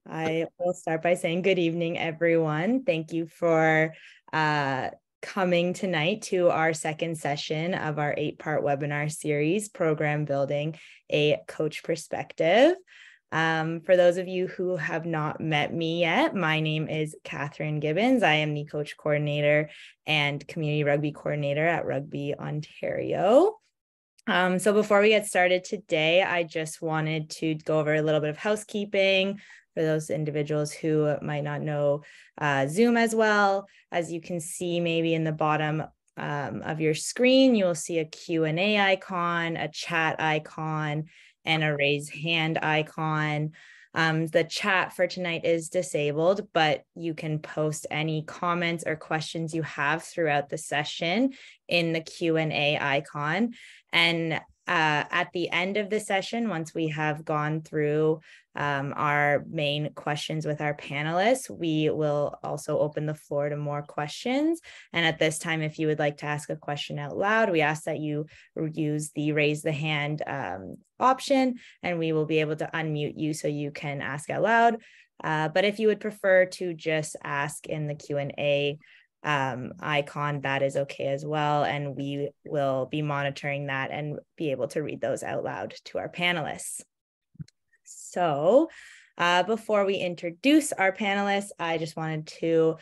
I will start by saying good evening, everyone. Thank you for coming tonight to our second session of our 8-part webinar series, Program Building a Coach Perspective. For those of you who have not met me yet, my name is Catherine Gibbons. I am the coach coordinator and community rugby coordinator at Rugby Ontario. So before we get started today, I just wanted to go over a little bit of housekeeping for those individuals who might not know Zoom as well. As you can see, maybe in the bottom of your screen, you will see a Q&A icon, a chat icon, and a raise hand icon. The chat for tonight is disabled, but you can post any comments or questions you have throughout the session in the Q&A icon. And at the end of the session, once we have gone through our main questions with our panelists, we will also open the floor to more questions. And at this time, if you would like to ask a question out loud, we ask that you use the raise the hand option, and we will be able to unmute you so you can ask out loud. But if you would prefer to just ask in the Q&A icon, that is okay as well, and we will be monitoring that and be able to read those out loud to our panelists. So before we introduce our panelists, I just wanted to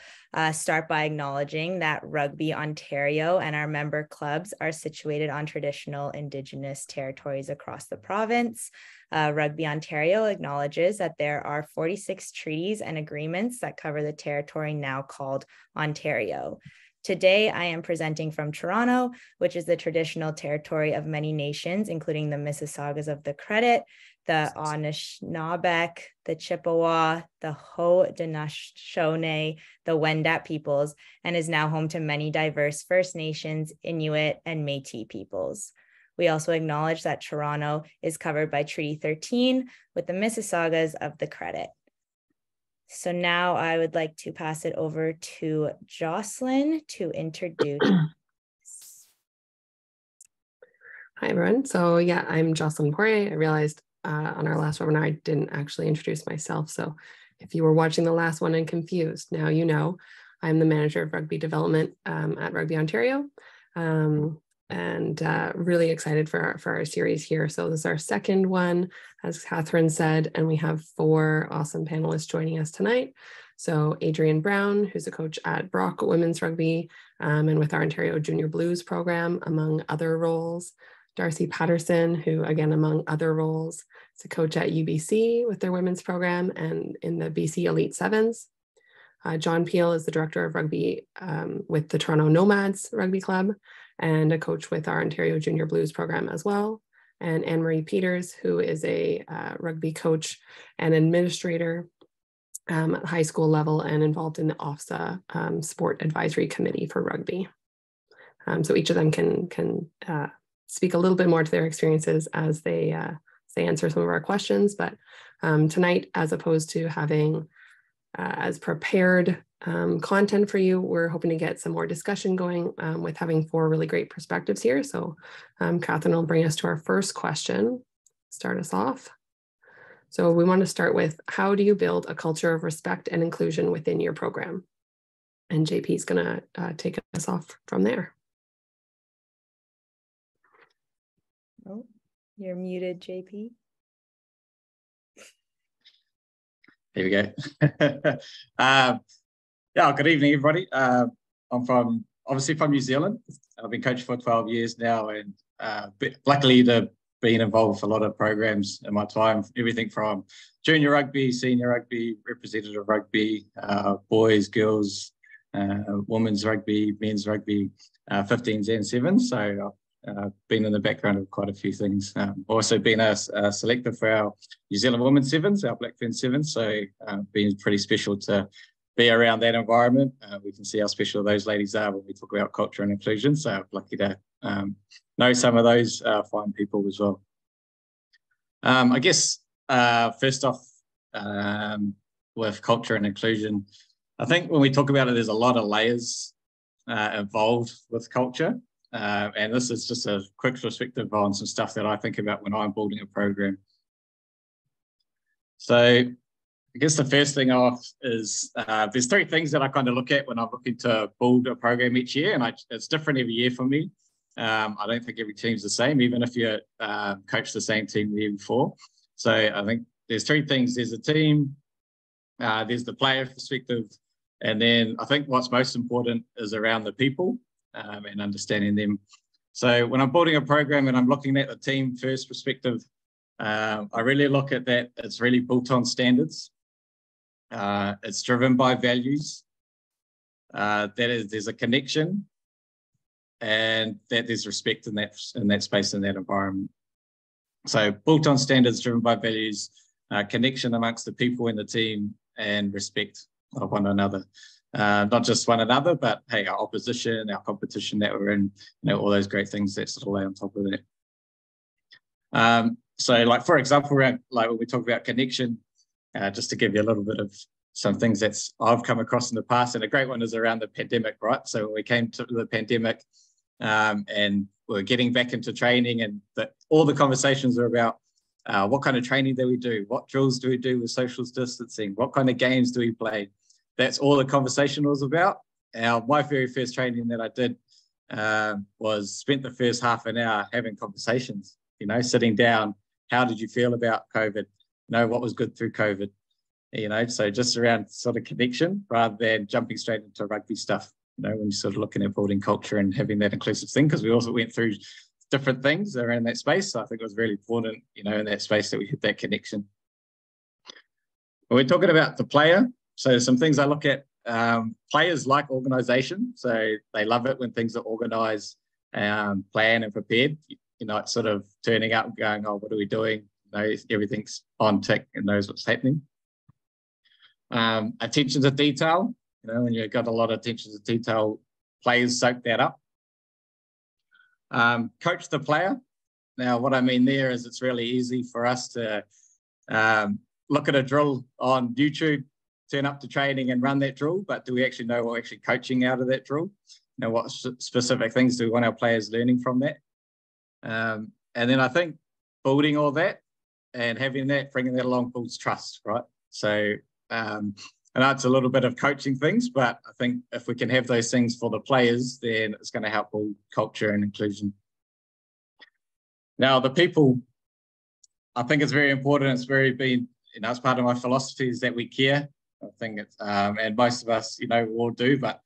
start by acknowledging that Rugby Ontario and our member clubs are situated on traditional Indigenous territories across the province. Rugby Ontario acknowledges that there are 46 treaties and agreements that cover the territory now called Ontario. Today, I am presenting from Toronto, which is the traditional territory of many nations, including the Mississaugas of the Credit, the Anishinaabe, the Chippewa, the Haudenosaunee, the Wendat peoples, and is now home to many diverse First Nations, Inuit, and Métis peoples. We also acknowledge that Toronto is covered by Treaty 13 with the Mississaugas of the Credit. So now I would like to pass it over to Jocelyn to introduce. Hi, everyone. So yeah, I'm Jocelyn Poirier. I realized on our last webinar, I didn't actually introduce myself. So if you were watching the last one and confused, now you know. I'm the manager of rugby development at Rugby Ontario. And really excited for our series here. So this is our second one, as Catherine said, and we have 4 awesome panelists joining us tonight. So Adrienne Brown, who's a coach at Brock Women's Rugby and with our Ontario Junior Blues program, among other roles. Darcy Patterson, who again, among other roles, is a coach at UBC with their women's program and in the BC Elite Sevens. John Peel is the director of rugby with the Toronto Nomads Rugby Club and a coach with our Ontario Junior Blues program as well. And Anne-Marie Peters, who is a rugby coach and administrator at high school level and involved in the OFSA Sport Advisory Committee for rugby. So each of them can speak a little bit more to their experiences as they answer some of our questions. But tonight, as opposed to having as prepared content for you, we're hoping to get some more discussion going with having 4 really great perspectives here. So Catherine will bring us to our first question, start us off. So we want to start with, how do you build a culture of respect and inclusion within your program? And JP is going to take us off from there. Oh, you're muted, JP. Here we go. Yeah, good evening, everybody. I'm obviously from New Zealand. I've been coaching for 12 years now, and luckily been involved with a lot of programs in my time, everything from junior rugby, senior rugby, representative rugby, boys, girls, women's rugby, men's rugby, 15s and 7s. So I've been in the background of quite a few things. Also been a selector for our New Zealand Women's Sevens, our Blackfern Sevens. So been pretty special to be around that environment. We can see how special those ladies are when we talk about culture and inclusion. So I'm lucky to know some of those fine people as well. I guess first off, with culture and inclusion, I think when we talk about it, there's a lot of layers involved with culture. And this is just a quick perspective on some stuff that I think about when I'm building a program. So I guess the first thing off is there's three things that I kind of look at when I'm looking to build a program each year, and it's different every year for me. I don't think every team's the same, even if you coach the same team the year before. So I think there's three things. There's a team, there's the player perspective, and then I think what's most important is around the people and understanding them. So when I'm building a program and I'm looking at the team first perspective, I really look at that. It's really built on standards. It's driven by values. There's a connection, and that there's respect in that space, in that environment. So built on standards, driven by values, connection amongst the people in the team, and respect of one another. Not just one another, but hey, our opposition, our competition that we're in, all those great things that sort of lay on top of that. So like, for example, around like when we talk about connection, just to give you a little bit of some things that I've come across in the past, and a great one is around the pandemic, right? So when we came to the pandemic and we're getting back into training, and all the conversations are about what kind of training do we do? What drills do we do with social distancing? What kind of games do we play? That's all the conversation was about. My very first training that I did was spent the first half an hour having conversations, sitting down. How did you feel about COVID? What was good through COVID? So just around sort of connection rather than jumping straight into rugby stuff, when you're sort of looking at building culture and having that inclusive thing, because we also went through different things around that space. So I think it was really important, in that space that we hit that connection. When we're talking about the player, so some things I look at, players like organisation. So they love it when things are organised, planned and prepared. It's sort of turning up and going, oh, what are we doing? Everything's on tick and knows what's happening. Attention to detail. When you've got a lot of attention to detail, players soak that up. Coach the player. Now, what I mean there is it's really easy for us to look at a drill on YouTube, turn up to training and run that drill, but do we actually know what we're actually coaching out of that drill? What specific things do we want our players learning from that? And then I think building all that and having that, bringing that along builds trust, right? So I know it's a little bit of coaching things, but I think if we can have those things for the players, then it's going to help build culture and inclusion. Now, the people, I think it's very important. It's it's part of my philosophy is that we care. I think it's, and most of us, we all do, but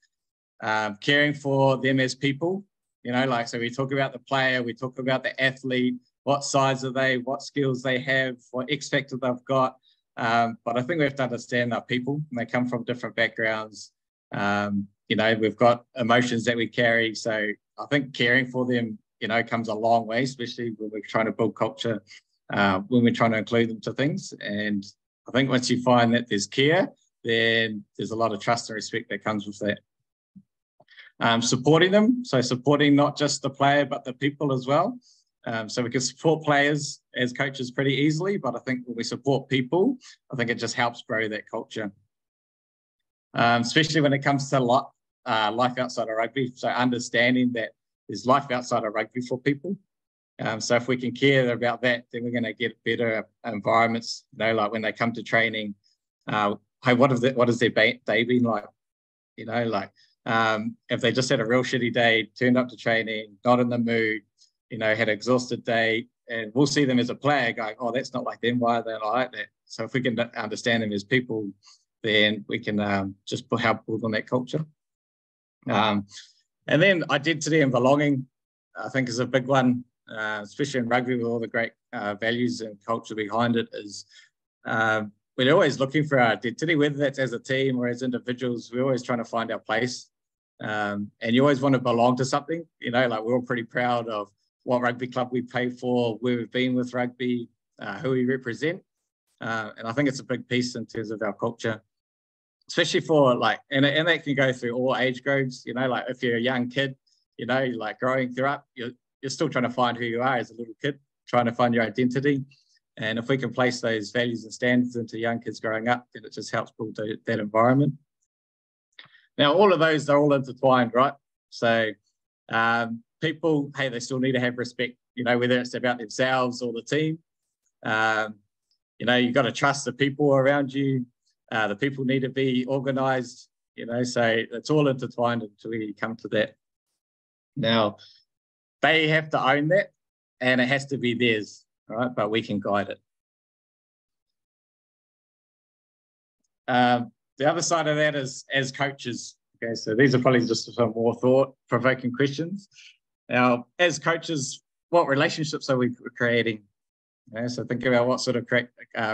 caring for them as people, so we talk about the player, we talk about the athlete, what size are they, what skills they have, what X factor they've got. But I think we have to understand our people, and they come from different backgrounds. We've got emotions that we carry. So I think caring for them, comes a long way, especially when we're trying to build culture, when we're trying to include them to things. And I think once you find that there's care, then there's a lot of trust and respect that comes with that. Supporting them. So supporting not just the player, but the people as well. So we can support players as coaches pretty easily, but I think when we support people, I think it just helps grow that culture. Especially when it comes to life outside of rugby. So understanding that there's life outside of rugby for people. So if we can care about that, then we're going to get better environments. Like when they come to training, hey, what has their day been like? If they just had a real shitty day, turned up to training, not in the mood, had an exhausted day, and we'll see them as a player going, oh, that's not like them. Why are they not like that? So if we can understand them as people, then we can just help build on that culture. And then identity and belonging, I think, is a big one, especially in rugby with all the great values and culture behind it. Is we're always looking for our identity, whether that's as a team or as individuals. We're always trying to find our place. And you always want to belong to something. We're all pretty proud of what rugby club we play for, where we've been with rugby, who we represent. And I think it's a big piece in terms of our culture, especially for and that can go through all age groups, if you're a young kid, growing up, you're still trying to find who you are as a little kid, trying to find your identity. And if we can place those values and standards into young kids growing up, then it just helps build that environment. Now, all of those are all intertwined, right? So people, hey, they still need to have respect, whether it's about themselves or the team. You've got to trust the people around you. The people need to be organized, so it's all intertwined until we come to that. Now, they have to own that, and it has to be theirs, right? But we can guide it. The other side of that is as coaches. Okay, so these are probably just some more thought-provoking questions. Now, as coaches, what relationships are we creating? So think about what sort of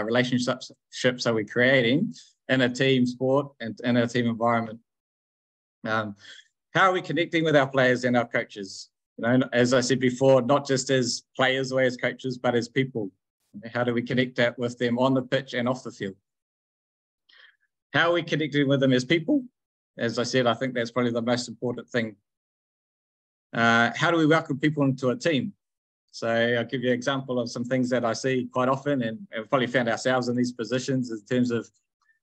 relationships are we creating in a team sport and in a team environment. How are we connecting with our players and our coaches? As I said before, not just as players or as coaches, but as people. How do we connect that with them on the pitch and off the field? How are we connecting with them as people? As I said, I think that's probably the most important thing. How do we welcome people into a team? So I'll give you an example of some things that I see quite often, and we've probably found ourselves in these positions in terms of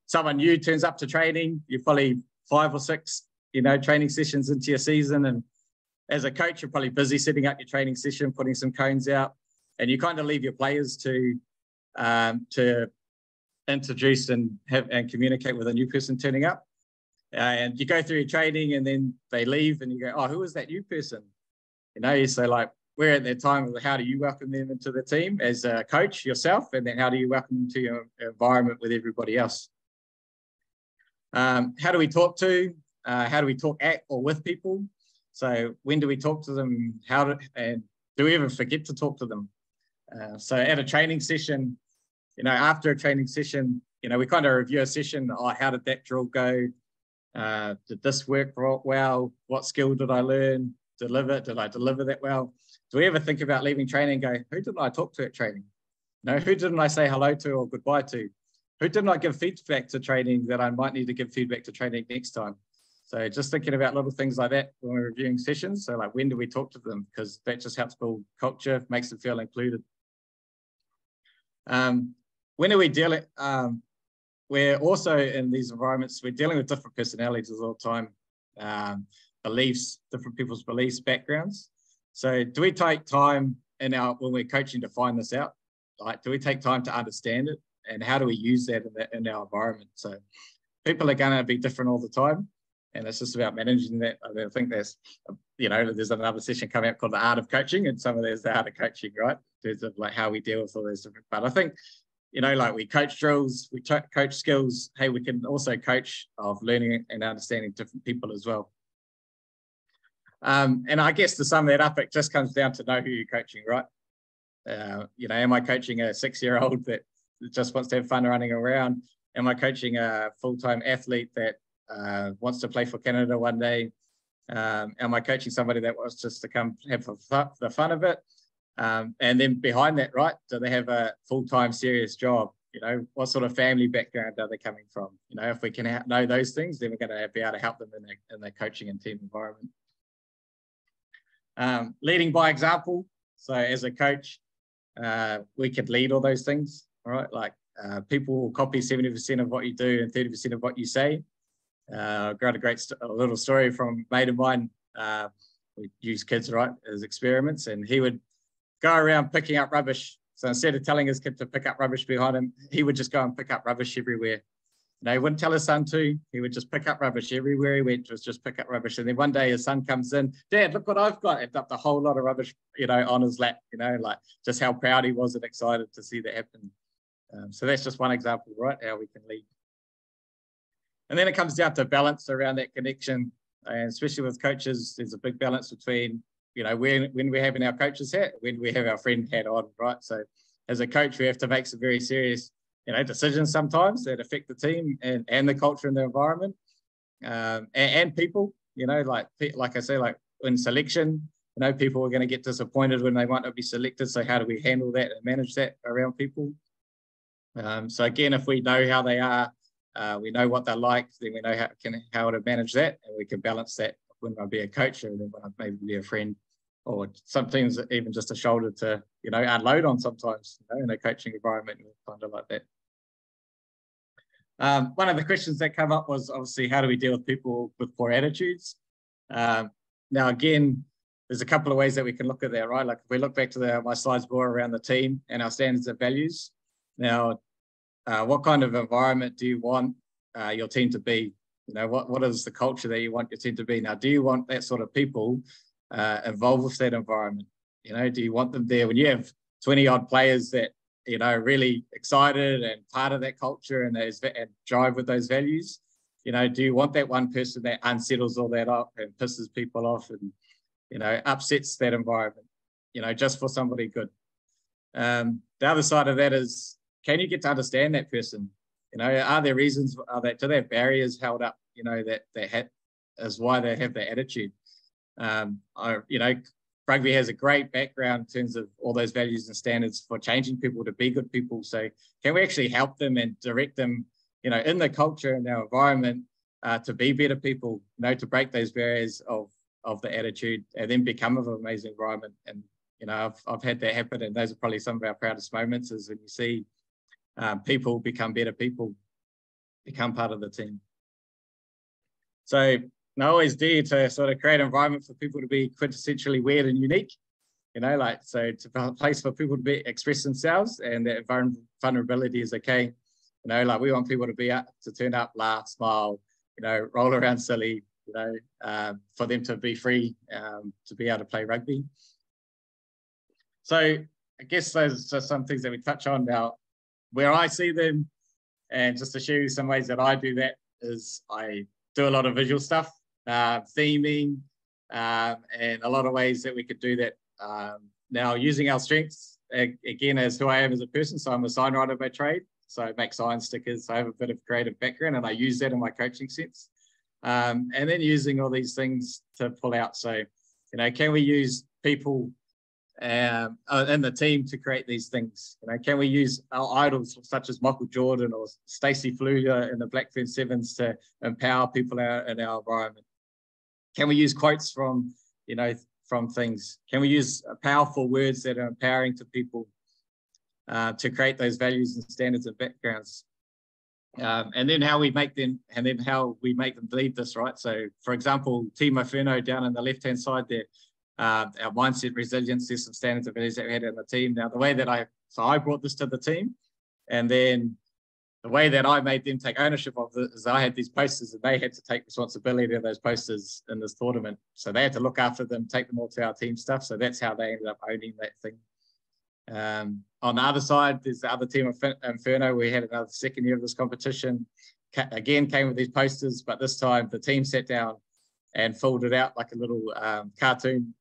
someone new turns up to training. You're probably 5 or 6, training sessions into your season. And as a coach, you're probably busy setting up your training session, putting some cones out, and you kind of leave your players to introduce and communicate with a new person turning up. And you go through your training and then they leave and you go, oh, who is that new person? So like, we're at that time of how do you welcome them into the team as a coach yourself, and then how do you welcome them to your environment with everybody else? How do we talk to? How do we talk at or with people? So when do we talk to them? And do we ever forget to talk to them? So at a training session, after a training session, we kind of review a session. Oh, how did that drill go? Did this work well? What skill did I learn? Did I deliver that well? Do we ever think about leaving training and go, who didn't I talk to at training? Who didn't I say hello to or goodbye to? Who didn't I give feedback to training that I might need to give feedback to training next time? So just thinking about little things like that when we're reviewing sessions. So like, when do we talk to them? Because that just helps build culture, makes them feel included. When are we dealing? We're also in these environments, we're dealing with different personalities all the time, beliefs, different people's beliefs, backgrounds. So do we take time when we're coaching to find this out? Like, do we take time to understand it? And how do we use that in our environment? So people are going to be different all the time. And it's just about managing that. I think there's another session coming up called The Art of Coaching, and some of there's the art of coaching, right? In terms of like how we deal with all those different, but I think, like we coach drills, we coach skills. Hey, we can also coach of learning and understanding different people as well. And I guess to sum that up, it just comes down to know who you're coaching, right? Am I coaching a 6-year-old that just wants to have fun running around? Am I coaching a full-time athlete that wants to play for Canada one day? Am I coaching somebody that wants just to come have the fun of it? And then behind that, right, do they have a full-time serious job? What sort of family background are they coming from? If we can know those things, then we're going to be able to help them in their coaching and team environment. Leading by example. So as a coach, we could lead all those things, all right? Like people will copy 70% of what you do and 30% of what you say. I've got a little story from a mate of mine. We use kids, right, as experiments, and he would go around picking up rubbish. So instead of telling his kid to pick up rubbish behind him, he would just go and pick up rubbish everywhere. He wouldn't tell his son to. He would just pick up rubbish everywhere he went. Was just pick up rubbish. And then one day his son comes in, Dad, look what I've got. And dumped a whole lot of rubbish, on his lap. Like just how proud he was and excited to see that happen. So that's just one example, right? How we can lead. And then it comes down to balance around that connection, and especially with coaches, there's a big balance between when we're having our coach's hat, when we have our friend hat on, right? So as a coach, we have to make some very serious decisions sometimes that affect the team and the culture and the environment, and people, like I say, like in selection, people are going to get disappointed when they might not be selected. So how do we handle that and manage that around people? So again, if we know how they are, we know what they're like, then we know how to manage that, and we can balance that when I be a coach and then when I maybe be a friend, or sometimes even just a shoulder to, unload on sometimes, in a coaching environment, kind of like that. One of the questions that came up was obviously, how do we deal with people with poor attitudes? Now, again, there's a couple of ways that we can look at that, right? Like if we look back to my slides more around the team and our standards and values. Now, what kind of environment do you want your team to be? You know, what is the culture that you want your team to be? Now, do you want that sort of people involved with that environment? You know, do you want them there when you have 20 odd players that, you know, really excited and part of that culture and drive with those values? You know, do you want that one person that unsettles all that up and pisses people off and, you know, upsets that environment, you know, just for somebody good? The other side of that is, can you get to understand that person? You know, are there reasons, do they have barriers held up, you know, that is why they have that attitude? You know, rugby has a great background in terms of all those values and standards for changing people to be good people. So can we actually help them and direct them, you know, in the culture and our environment to be better people, you know, to break those barriers of the attitude and then become an amazing environment? And, you know, I've had that happen, and those are probably some of our proudest moments, is when you see people become better people, become part of the team. So I always dare to sort of create an environment for people to be quintessentially weird and unique, you know, like, so to a place for people to express themselves, and that vulnerability is okay. You know, like, we want people to turn up, laugh, smile, you know, roll around silly, you know, for them to be free, to be able to play rugby. So I guess those are some things that we touch on now, where I see them. And just to show you some ways that I do that is I do a lot of visual stuff, theming, and a lot of ways that we could do that. Now, using our strengths, again, as who I am as a person. So I'm a sign writer by trade. So I make sign stickers. So I have a bit of creative background, and I use that in my coaching sense. And then using all these things to pull out. So, you know, can we use people in the team to create these things? You know, can we use our idols such as Michael Jordan or Stacey Fluger in the Blackfern Sevens to empower people in our environment? Can we use quotes from, you know, from things? Can we use powerful words that are empowering to people to create those values and standards and backgrounds? And then how we make them believe this, right? So, for example, Timo Furno down on the left-hand side there, our mindset, resilience, there's some standards and values that we had in the team. Now, the way that I brought this to the team, and then the way that I made them take ownership of this is I had these posters, and they had to take responsibility of those posters in this tournament. So they had to look after them, take them all to our team stuff. So that's how they ended up owning that thing. On the other side, there's the other team of Inferno. We had another second year of this competition. Again, came with these posters, but this time the team sat down and filled it out like a little cartoon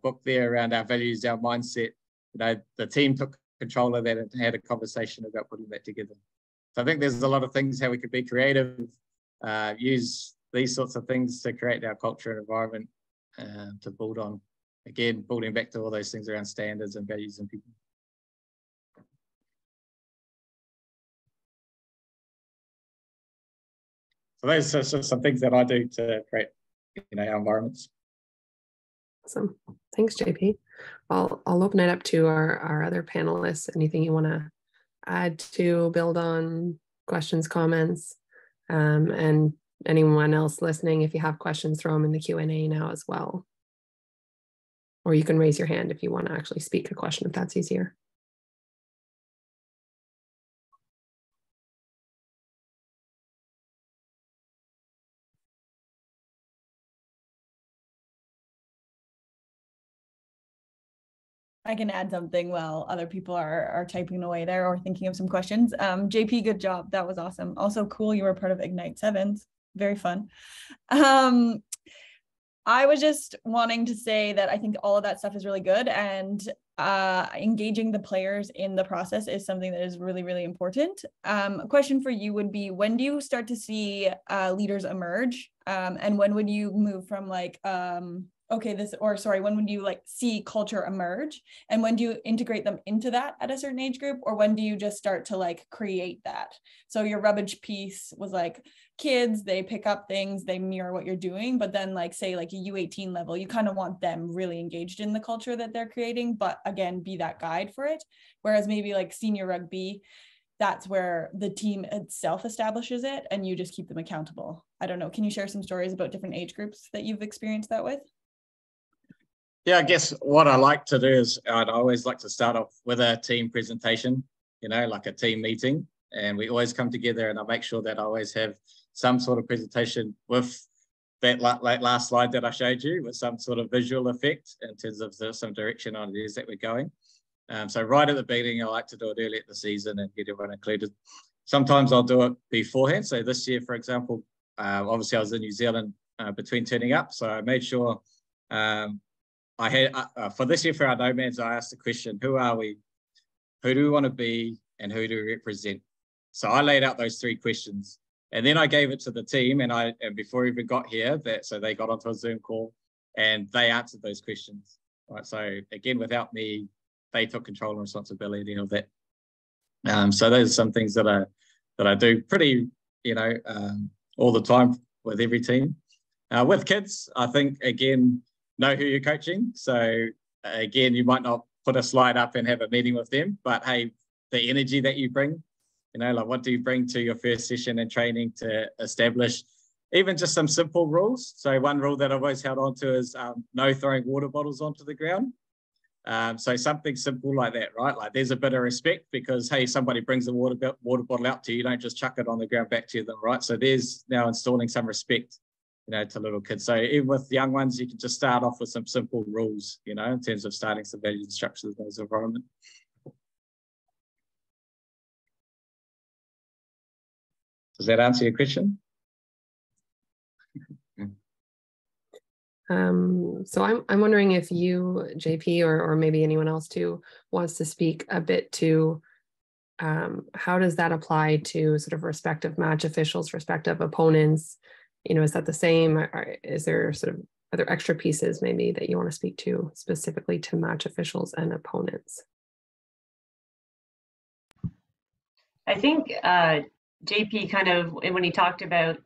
book there around our values, our mindset. You know, the team took control of that and had a conversation about putting that together. So I think there's a lot of things how we could be creative, use these sorts of things to create our culture and environment to build on. Again, building back to all those things around standards and values and people. So those are just some things that I do to create, you know, our environments. Awesome. Thanks, JP. I'll open it up to our other panelists. Anything you want to add to, build on, questions, comments, and anyone else listening, if you have questions, throw them in the Q&A now as well. Or you can raise your hand if you want to actually speak a question, if that's easier. I can add something while other people are typing away there or thinking of some questions. JP, good job. That was awesome. Also cool, you were part of Ignite Sevens. Very fun. I was just wanting to say that I think all of that stuff is really good, and engaging the players in the process is something that is really, really important. A question for you would be, when do you start to see leaders emerge? And when would you move from like, when would you like see culture emerge? And when do you integrate them into that at a certain age group? Or when do you just start to like create that? So your rubbish piece was like kids, they pick up things, they mirror what you're doing, but then like say like a U18 level, you kind of want them really engaged in the culture that they're creating, but again, be that guide for it. Whereas maybe like senior rugby, that's where the team itself establishes it and you just keep them accountable. I don't know. Can you share some stories about different age groups that you've experienced that with? Yeah, I guess what I like to do is I'd always like to start off with a team presentation, you know, like a team meeting. and we always come together, and I make sure that I always have some sort of presentation with that like last slide that I showed you, with some sort of visual effect in terms of some direction on it is that we're going. So right at the beginning, I like to do it early at the season and get everyone included. Sometimes I'll do it beforehand. So this year, for example, obviously I was in New Zealand between turning up, so I made sure I had for this year for our Nomads, I asked the question: who are we? Who do we want to be? And who do we represent? So I laid out those 3 questions, and then I gave it to the team. And before we even got here, so they got onto a Zoom call and they answered those questions. Right. So again, without me, they took control and responsibility of that. So those are some things that I do pretty, all the time with every team. With kids, I think, again, know who you're coaching. So again, you might not put a slide up and have a meeting with them, but hey, the energy that you bring, like what do you bring to your first session and training to establish even just some simple rules. So one rule that I've always held on to is no throwing water bottles onto the ground. So something simple like that, right? Like there's a bit of respect because, hey, somebody brings a water bottle out to you, you don't just chuck it on the ground back to them, right? So there's now installing some respect, to little kids. So even with young ones, you can just start off with some simple rules, in terms of starting some values and structures in those environment. Does that answer your question? So I'm wondering if you, JP, or maybe anyone else too, wants to speak a bit to how does that apply to sort of respective match officials, respective opponents? Is that the same? Or is there are there extra pieces maybe that you want to speak to specifically to match officials and opponents? I think JP kind of, when he talked about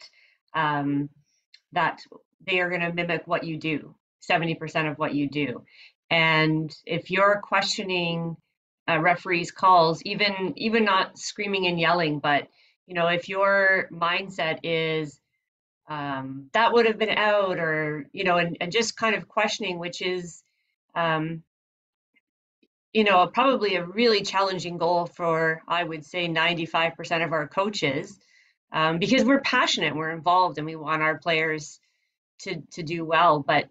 that they are going to mimic what you do, 70% of what you do. And if you're questioning referees' calls, even not screaming and yelling, but if your mindset is that would have been out, or and just kind of questioning, which is probably a really challenging goal for, I would say, 95% of our coaches, because we're passionate, we're involved, and we want our players to do well. But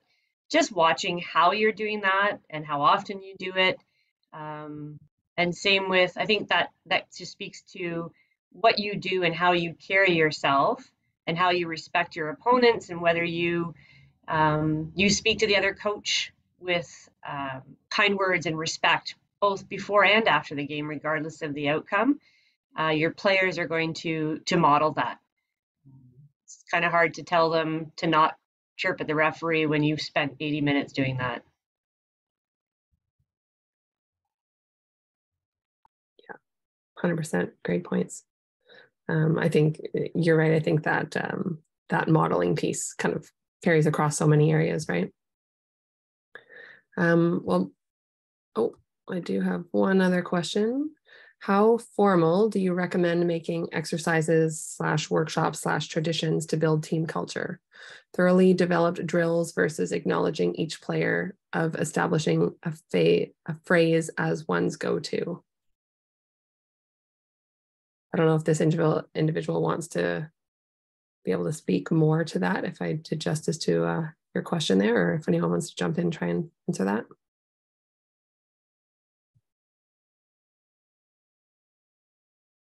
just watching how you're doing that and how often you do it, and same with, I think that just speaks to what you do and how you carry yourself and how you respect your opponents, and whether you speak to the other coach with kind words and respect, both before and after the game, regardless of the outcome. Your players are going to model that. It's kind of hard to tell them to not chirp at the referee when you've spent 80 minutes doing that. Yeah, 100%. Great points. I think you're right. I think that that modeling piece kind of carries across so many areas, right? I do have one other question. How formal do you recommend making exercises / workshops / traditions to build team culture? Thoroughly developed drills versus acknowledging each player, of establishing a phrase as one's go-to? I don't know if this individual wants to be able to speak more to that, if I did justice to your question there, or if anyone wants to jump in and try and answer that.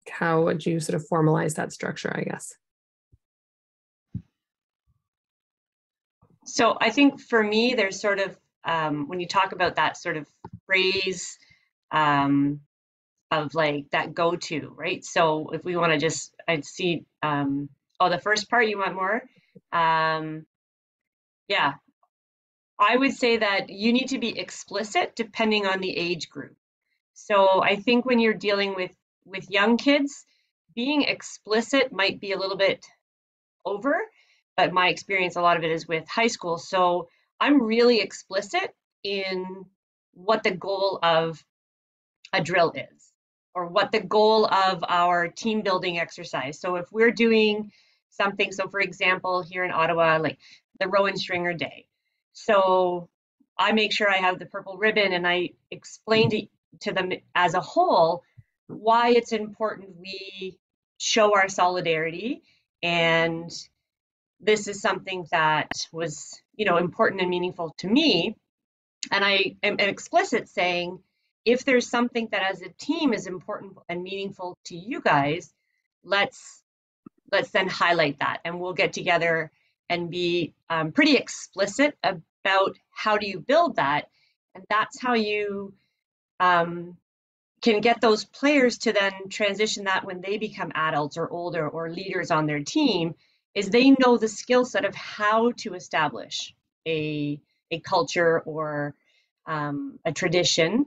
How would you sort of formalize that structure, I guess? So I think for me, there's sort of, when you talk about that sort of phrase of like that go-to, right? So if we want to just, I'd see, the first part you want more? Yeah, I would say that you need to be explicit depending on the age group. So I think when you're dealing with young kids, being explicit might be a little bit over, but my experience, a lot of it is with high school. So I'm really explicit in what the goal of a drill is, or what the goal of our team building exercise. So if we're doing something, so for example, here in Ottawa, like the Rowan Stringer Day. So I make sure I have the purple ribbon, and I explain to them as a whole why it's important we show our solidarity. And this is something that was, important and meaningful to me. And I am explicit saying, if there's something that as a team is important and meaningful to you guys, let's then highlight that, and we'll get together and be pretty explicit about how do you build that. And that's how you can get those players to then transition that when they become adults or older or leaders on their team, is they know the skill set of how to establish a culture or a tradition,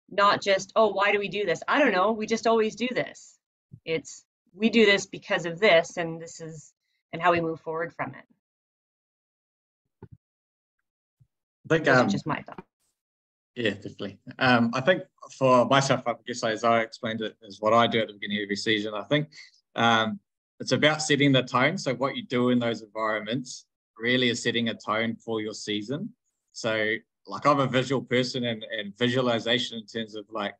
not just, oh, why do we do this? I don't know, we just always do this. It's, we do this because of this, and this is, and how we move forward from it. I think those are just my thoughts. Yeah, definitely. I think for myself, I guess as I explained it, is what I do at the beginning of every season. I think it's about setting the tone. So what you do in those environments really is setting a tone for your season. So like, I'm a visual person, and visualization in terms of like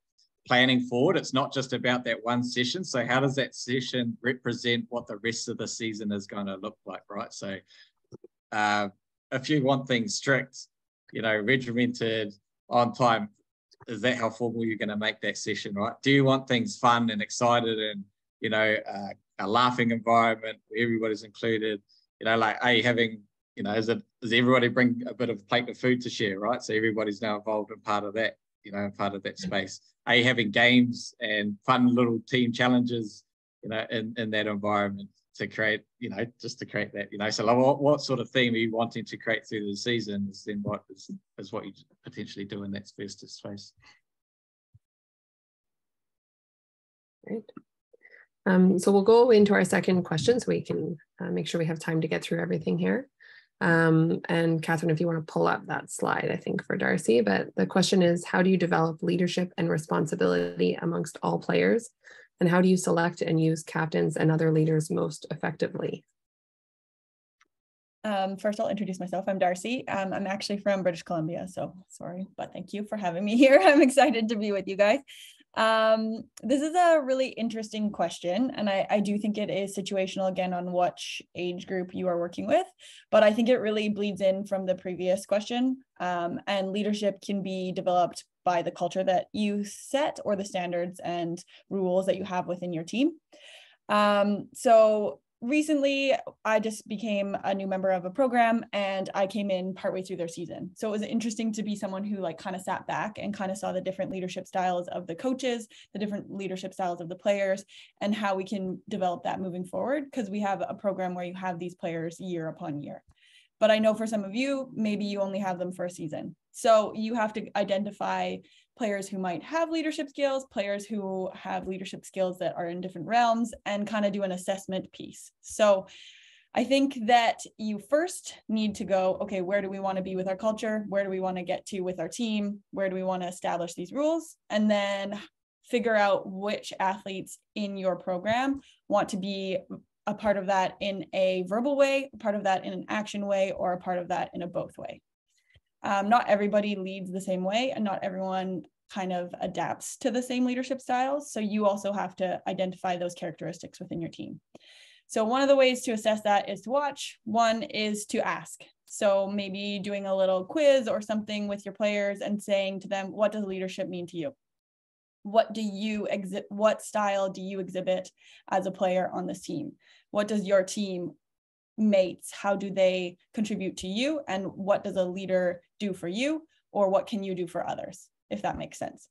planning forward, it's not just about that one session. So how does that session represent what the rest of the season is going to look like, right? So if you want things strict, regimented, on time, is that how formal you're going to make that session, right? Do you want things fun and excited and, a laughing environment where everybody's included? Like, are you having, does everybody bring a bit of a plate of food to share, right? So everybody's now involved in part of that, part of that space. Are you having games and fun little team challenges, in that environment to create, just to create that, so like, what sort of theme are you wanting to create through the season is then what is what you potentially do in that first space. Great. So we'll go into our second question so we can make sure we have time to get through everything here. And Catherine, if you want to pull up that slide, I think for Darcy, but the question is, how do you develop leadership and responsibility amongst all players? And how do you select and use captains and other leaders most effectively? First, I'll introduce myself. I'm Darcy. I'm actually from British Columbia, so sorry, but thank you for having me here. I'm excited to be with you guys. This is a really interesting question, and I do think it is situational, again, on which age group you are working with, but I think it really bleeds in from the previous question, and leadership can be developed by the culture that you set or the standards and rules that you have within your team. So recently, I just became a new member of a program, and I came in partway through their season. So it was interesting to be someone who kind of sat back and kind of saw the different leadership styles of the coaches, the different leadership styles of the players, and how we can develop that moving forward, because we have a program where you have these players year upon year. But I know for some of you, maybe you only have them for a season. So you have to identify players who might have leadership skills, players who have leadership skills that are in different realms, and kind of do an assessment piece. So I think that you first need to go, okay, where do we want to be with our culture? Where do we want to get to with our team? Where do we want to establish these rules? And then figure out which athletes in your program want to be a part of that in a verbal way, a part of that in an action way, or a part of that in a both way. Not everybody leads the same way, and not everyone kind of adapts to the same leadership styles. So you also have to identify those characteristics within your team. So one of the ways to assess that is to watch. One is to ask. So maybe doing a little quiz or something with your players and saying to them, what does leadership mean to you? What style do you exhibit as a player on this team? What does your team mates, how do they contribute to you? And what does a leader do for you? Or what can you do for others, if that makes sense?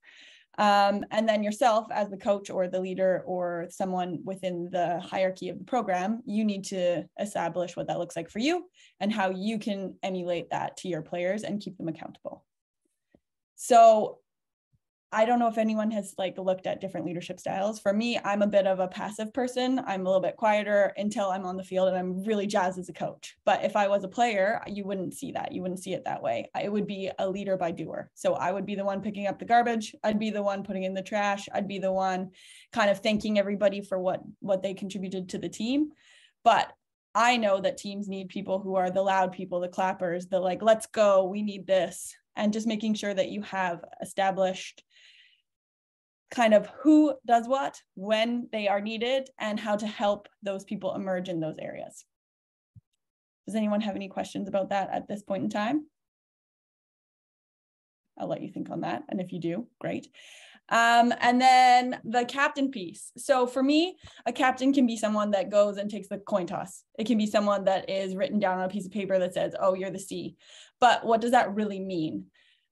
And then yourself as the coach or the leader or someone within the hierarchy of the program, you need to establish what that looks like for you and how you can emulate that to your players and keep them accountable. So I don't know if anyone has looked at different leadership styles. For me, I'm a bit of a passive person. I'm a little bit quieter until I'm on the field and I'm really jazzed as a coach. But if I was a player, you wouldn't see that. You wouldn't see it that way. It would be a leader by doer. So I would be the one picking up the garbage. I'd be the one putting in the trash. I'd be the one kind of thanking everybody for what they contributed to the team. But I know that teams need people who are the loud people, the clappers, the let's go, we need this. And just making sure that you have established kind of who does what, when they are needed, and how to help those people emerge in those areas. Does anyone have any questions about that at this point in time? I'll let you think on that. And if you do, great. And then the captain piece. So for me, a captain can be someone that goes and takes the coin toss. It can be someone that is written down on a piece of paper that says, oh, you're the C. But what does that really mean?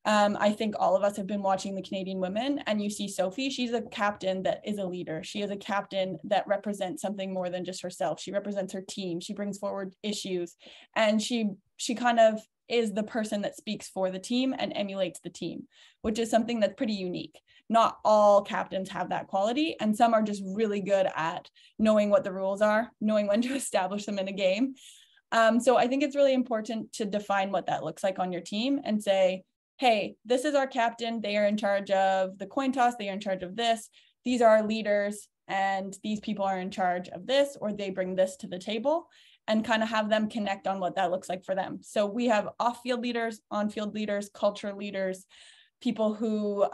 I think all of us have been watching the Canadian women, and you see Sophie, she's a captain that is a leader. She is a captain that represents something more than just herself. She represents her team. She brings forward issues, and she kind of is the person that speaks for the team and emulates the team, which is something that's pretty unique. Not all captains have that quality, and some are just really good at knowing what the rules are, knowing when to establish them in a game. So I think it's really important to define what that looks like on your team and say, hey, this is our captain. They are in charge of the coin toss. They are in charge of this. These are our leaders, and these people are in charge of this, or they bring this to the table, and kind of have them connect on what that looks like for them. So we have off-field leaders, on-field leaders, culture leaders, people who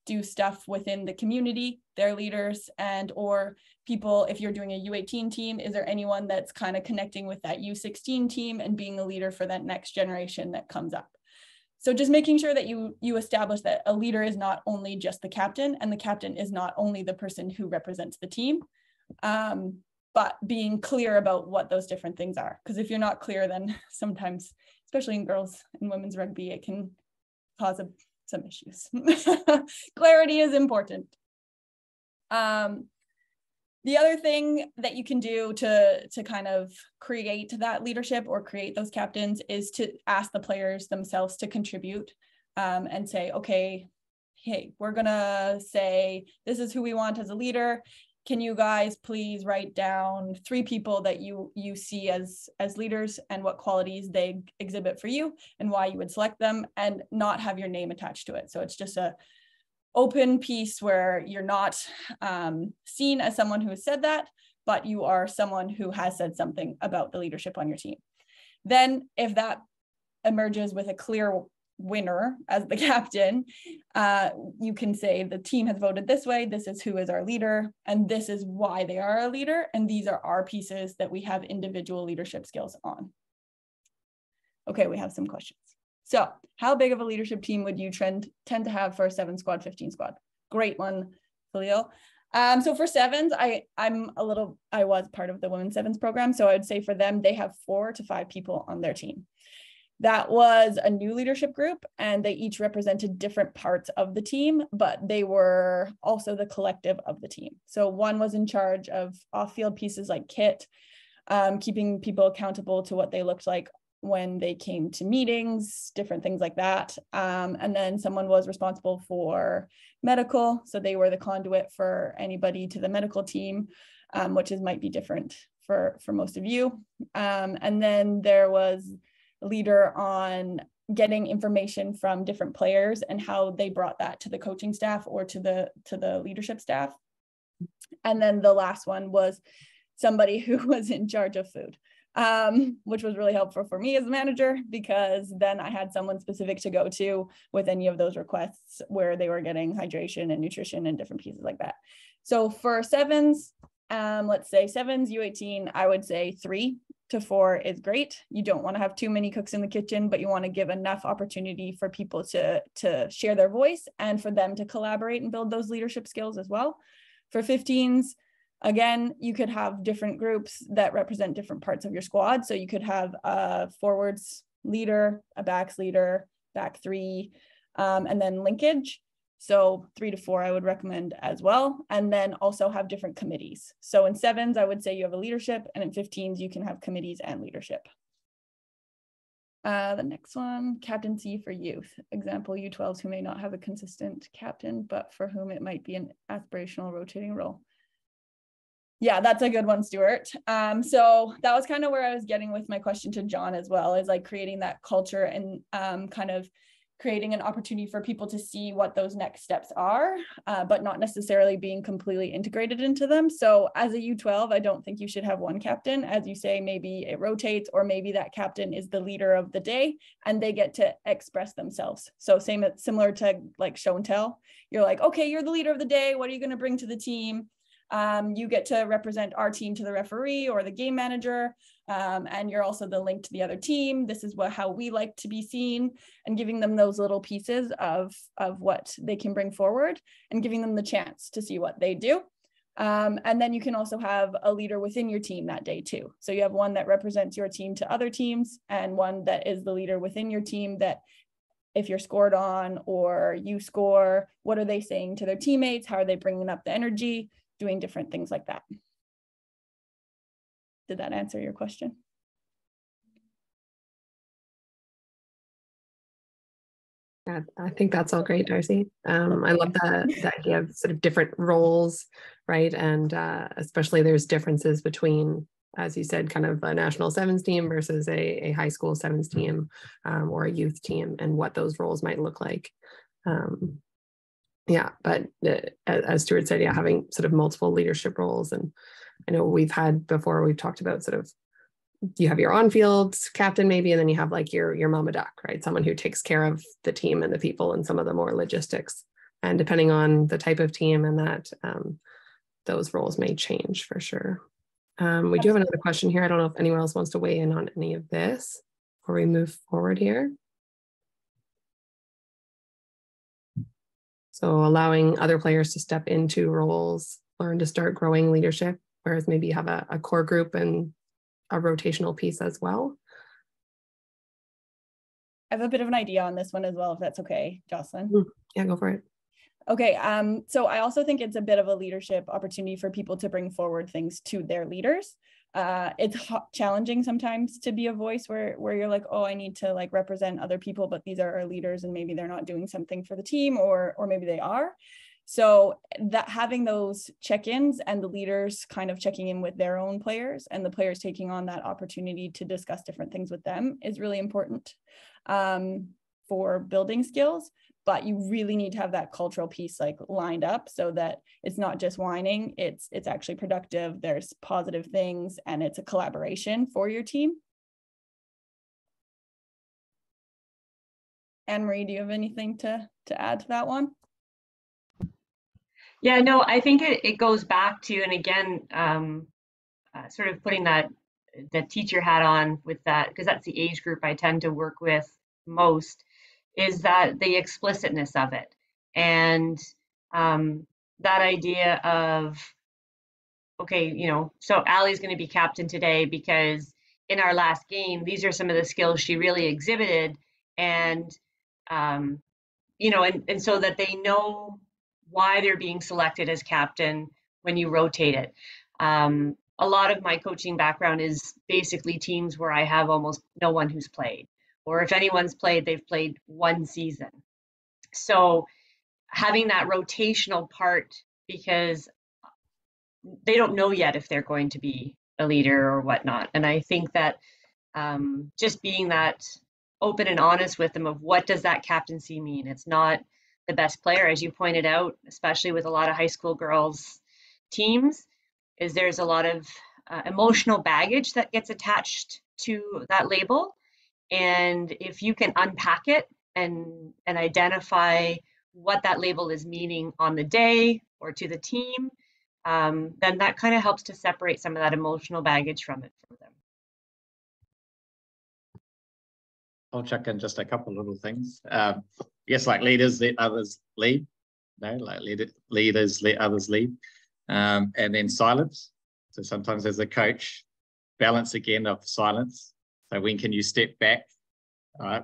do stuff within the community, they're leaders, and or people, if you're doing a U18 team, is there anyone that's kind of connecting with that U16 team and being a leader for that next generation that comes up? So just making sure that you establish that a leader is not only just the captain, and the captain is not only the person who represents the team, but being clear about what those different things are. Because if you're not clear, then sometimes, especially in girls and women's rugby, it can cause some issues. Clarity is important. The other thing that you can do to kind of create that leadership or create those captains is to ask the players themselves to contribute and say, okay, hey, we're gonna say, this is who we want as a leader. Can you guys please write down 3 people that you see as leaders and what qualities they exhibit for you and why you would select them, and not have your name attached to it. So it's just a open piece where you're not seen as someone who has said that, but you are someone who has said something about the leadership on your team. Then if that emerges with a clear winner as the captain, you can say the team has voted this way, this is who is our leader, and this is why they are a leader, and these are our pieces that we have individual leadership skills on. Okay, we have some questions. So how big of a leadership team would you tend to have for a 7 squad, 15 squad? Great one, Khalil. So for sevens, I was part of the women's sevens program. So I would say for them, they have 4 to 5 people on their team. That was a new leadership group, and they each represented different parts of the team, but they were also the collective of the team. So one was in charge of off-field pieces like kit, keeping people accountable to what they looked like when they came to meetings, different things like that. And then someone was responsible for medical. So they were the conduit for anybody to the medical team, which might be different for most of you. And then there was a leader on getting information from different players and how they brought that to the coaching staff or to the leadership staff. And then the last one was somebody who was in charge of food. Which was really helpful for me as a manager, because then I had someone specific to go to with any of those requests where they were getting hydration and nutrition and different pieces like that. So for sevens, let's say sevens, U18, I would say 3 to 4 is great. You don't want to have too many cooks in the kitchen, but you want to give enough opportunity for people to share their voice and for them to collaborate and build those leadership skills as well. For 15s, again, you could have different groups that represent different parts of your squad. So you could have a forwards leader, a backs leader, back 3, and then linkage. So 3 to 4, I would recommend as well. And then also have different committees. So in sevens, I would say you have a leadership, and in 15s, you can have committees and leadership. The next one, captaincy for youth. Example, U12s who may not have a consistent captain, but for whom it might be an aspirational rotating role. Yeah, that's a good one, Stuart. So that was kind of where I was getting with my question to John as well, is like creating that culture and kind of creating an opportunity for people to see what those next steps are, but not necessarily being completely integrated into them. So as a U12, I don't think you should have one captain. As you say, maybe it rotates, or maybe that captain is the leader of the day and they get to express themselves. So similar to like show and tell. You're like, okay, you're the leader of the day. What are you going to bring to the team? You get to represent our team to the referee or the game manager, and you're also the link to the other team. This is how we like to be seen, and giving them those little pieces of what they can bring forward and giving them the chance to see what they do. And then you can also have a leader within your team that day too. So you have one that represents your team to other teams, and one that is the leader within your team, that if you're scored on or you score, what are they saying to their teammates? How are they bringing up the energy? Doing different things like that. Did that answer your question? Yeah, I think that's all great, Darcy. I love the idea of sort of different roles, right? And especially there's differences between, as you said, kind of a national sevens team versus a high school sevens team, or a youth team, and what those roles might look like. Yeah, but as Stuart said, yeah, having sort of multiple leadership roles. And I know we've talked about sort of, you have your on-field captain maybe, and then you have like your mama duck, right? Someone who takes care of the team and the people and some of the more logistics. And depending on the type of team and that, those roles may change for sure. We do have another question here. I don't know if anyone else wants to weigh in on any of this before we move forward here. So allowing other players to step into roles, learn to start growing leadership, whereas maybe you have a core group and a rotational piece as well. I have a bit of an idea on this one as well, if that's okay, Jocelyn. Yeah, go for it. Okay, so I also think it's a bit of a leadership opportunity for people to bring forward things to their leaders. It's challenging sometimes to be a voice where you're like, oh, I need to like represent other people, but these are our leaders and maybe they're not doing something for the team, or maybe they are. So that having those check-ins and the leaders kind of checking in with their own players and the players taking on that opportunity to discuss different things with them is really important for building skills. But you really need to have that cultural piece like lined up so that it's not just whining, it's actually productive, there's positive things, and it's a collaboration for your team. Anne-Marie, do you have anything to add to that one? Yeah, no, I think it goes back to, and again, sort of putting the teacher hat on with that, because that's the age group I tend to work with most, is that the explicitness of it. And that idea of, okay, so Allie's going to be captain today because in our last game, these are some of the skills she really exhibited. And, and so that they know why they're being selected as captain when you rotate it. A lot of my coaching background is basically teams where I have almost no one who's played, or if anyone's played, they've played one season. So having that rotational part, because they don't know yet if they're going to be a leader or whatnot. And I think that just being that open and honest with them of what does that captaincy mean? It's not the best player, as you pointed out, especially with a lot of high school girls teams, is there's a lot of emotional baggage that gets attached to that label. And if you can unpack it and identify what that label is meaning on the day or to the team, then that kind of helps to separate some of that emotional baggage from it for them. I'll chuck in just a couple of little things. I guess like leaders let others lead, like leaders let others lead, and then silence. So sometimes as a coach, balance again of silence. So when can you step back,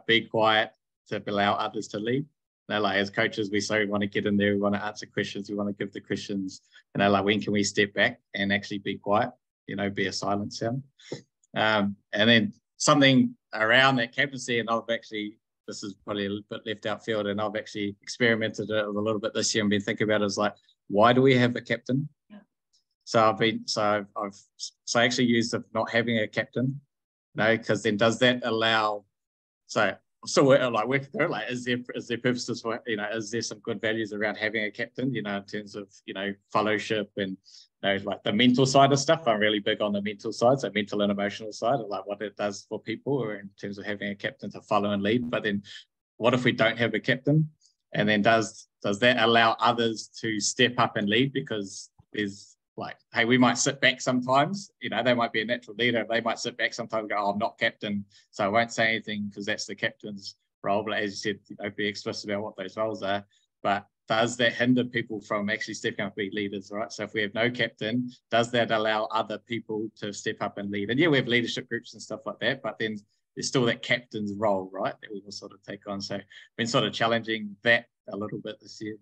be quiet to allow others to lead? Like as coaches, we want to get in there, we want to answer questions, we want to give the questions, like when can we step back and actually be quiet, be a silent sound. And then something around that captaincy, and this is probably a little bit left out field, and I've actually experimented it a little bit this year and been thinking about it, is like, why do we have a captain? Yeah. So I actually used not having a captain, because then does that allow, so so like working through, like, is there purposes for, is there some good values around having a captain, in terms of, fellowship and, like the mental side of stuff. I'm really big on the mental side, so mental and emotional side, of like what it does for people, or in terms of having a captain to follow and lead. But then what if we don't have a captain? And then does that allow others to step up and lead? Because there's like, hey, we might sit back sometimes, they might be a natural leader. They might sit back sometimes and go, oh, I'm not captain, so I won't say anything because that's the captain's role. But as you said, be explicit about what those roles are. But does that hinder people from actually stepping up and be leaders, right? So if we have no captain, does that allow other people to step up and lead? And yeah, we have leadership groups and stuff like that, but then there's still that captain's role, right, that we will sort of take on. So been sort of challenging that a little bit this year.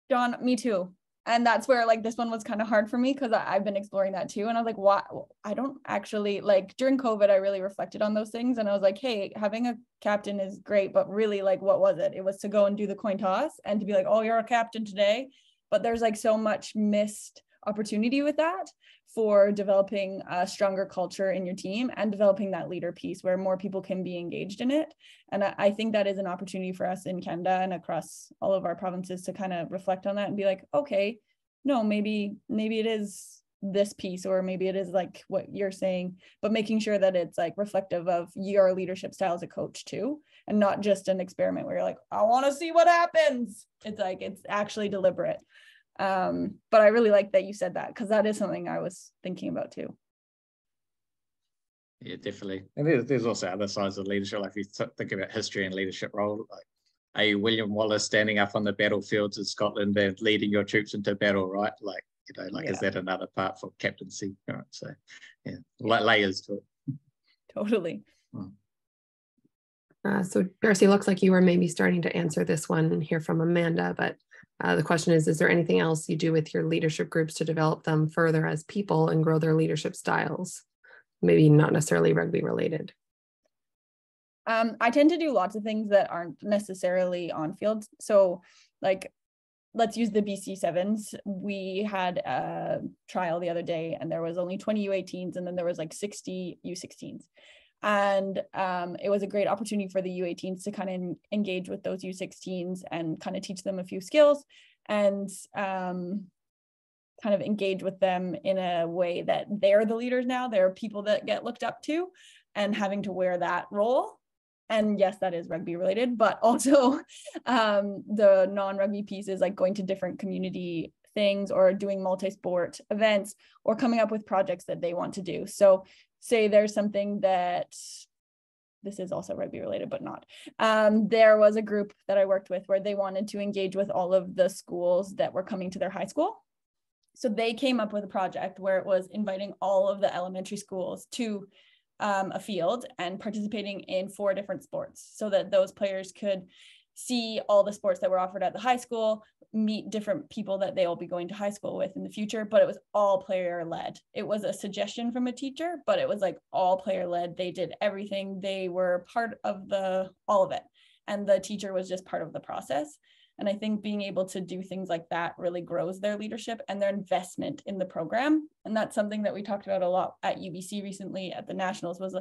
John, me too. And that's where like this one was kind of hard for me, because I've been exploring that too. And I was like, what? I don't actually, like during COVID, I really reflected on those things. And I was like, hey, having a captain is great, but really, like, what was it? It was to go and do the coin toss and to be like, oh, you're a captain today. But there's like so much missed opportunity with that for developing a stronger culture in your team and developing that leader piece where more people can be engaged in it. And I think that is an opportunity for us in Canada and across all of our provinces to kind of reflect on that and be like, okay, no, maybe it is this piece, or maybe it is like what you're saying, but making sure that it's like reflective of your leadership style as a coach too, and not just an experiment where you're like, I want to see what happens. It's like, it's actually deliberate. But I really like that you said that, because that is something I was thinking about too. Yeah, definitely. And there's also other sides of leadership. Like if you think about history and leadership role, like a William Wallace standing up on the battlefields of Scotland and leading your troops into battle, right? Like, is that another part for captaincy? Right? So yeah, layers to it. Totally. So Darcy, looks like you were maybe starting to answer this one here from Amanda, but the question is there anything else you do with your leadership groups to develop them further as people and grow their leadership styles? Maybe not necessarily rugby related. I tend to do lots of things that aren't necessarily on field. So like, let's use the BC Sevens. We had a trial the other day and there was only 20 U18s and then there was like 60 U16s. And it was a great opportunity for the U18s to kind of engage with those U16s and kind of teach them a few skills and kind of engage with them in a way that they're the leaders now. They're people that get looked up to and having to wear that role. And yes, that is rugby related, but also the non-rugby piece is like going to different community things or doing multi-sport events or coming up with projects that they want to do. So say there's something that, this is also rugby related, but not. There was a group that I worked with where they wanted to engage with all of the schools that were coming to their high school. So they came up with a project where it was inviting all of the elementary schools to a field and participating in 4 different sports so that those players could see all the sports that were offered at the high school, meet different people that they will be going to high school with in the future, but it was all player led. It was a suggestion from a teacher, but it was like all player led. They did everything. They were part of all of it. And the teacher was just part of the process. And I think being able to do things like that really grows their leadership and their investment in the program. And that's something that we talked about a lot at UBC recently at the Nationals was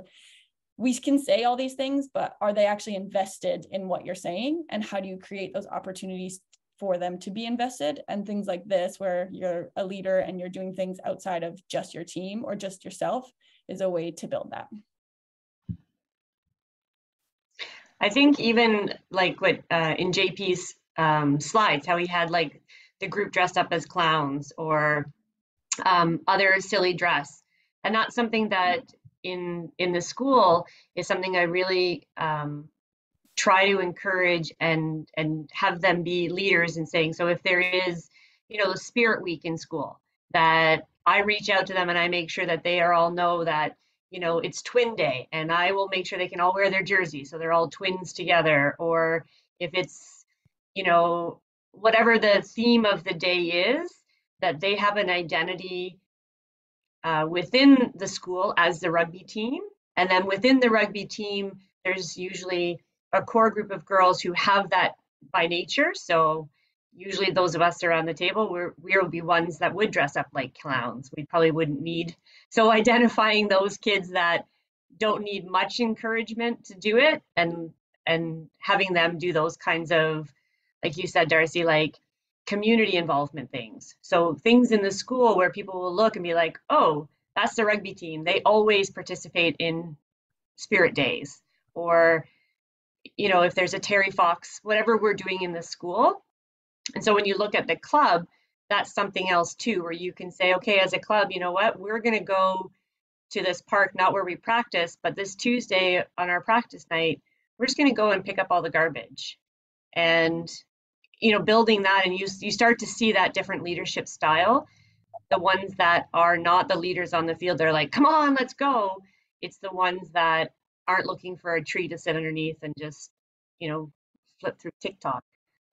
we can say all these things, but are they actually invested in what you're saying? And how do you create those opportunities for them to be invested? And things like this, where you're a leader and you're doing things outside of just your team or just yourself, is a way to build that. I think even like what in JP's slides, how he had like the group dressed up as clowns or other silly dress, and that's something that in the school is something I really try to encourage and have them be leaders in saying. So if there is, the Spirit Week in school, that I reach out to them and I make sure that they all know that it's twin day, and I will make sure they can all wear their jersey so they're all twins together. Or if it's whatever the theme of the day is, that they have an identity within the school as the rugby team. And then within the rugby team, there's usually a core group of girls who have that by nature. So usually those of us around the table, we will be ones that would dress up like clowns. We probably wouldn't need. So identifying those kids that don't need much encouragement to do it, and having them do those kinds of, like you said, Darcy, like community involvement things. So things in the school where people will look and be like, oh, that's the rugby team. They always participate in spirit days. Or, you know, if there's a Terry Fox, whatever we're doing in the school. And so when you look at the club, that's something else too, where you can say, okay, as a club, you know what, we're going to go to this park, not where we practice, but this Tuesday on our practice night, we're just going to go and pick up all the garbage. And, you know, building that, and you start to see that different leadership style. The ones that are not the leaders on the field, they're like, come on, let's go. It's the ones that aren't looking for a tree to sit underneath and just, you know, flip through TikTok,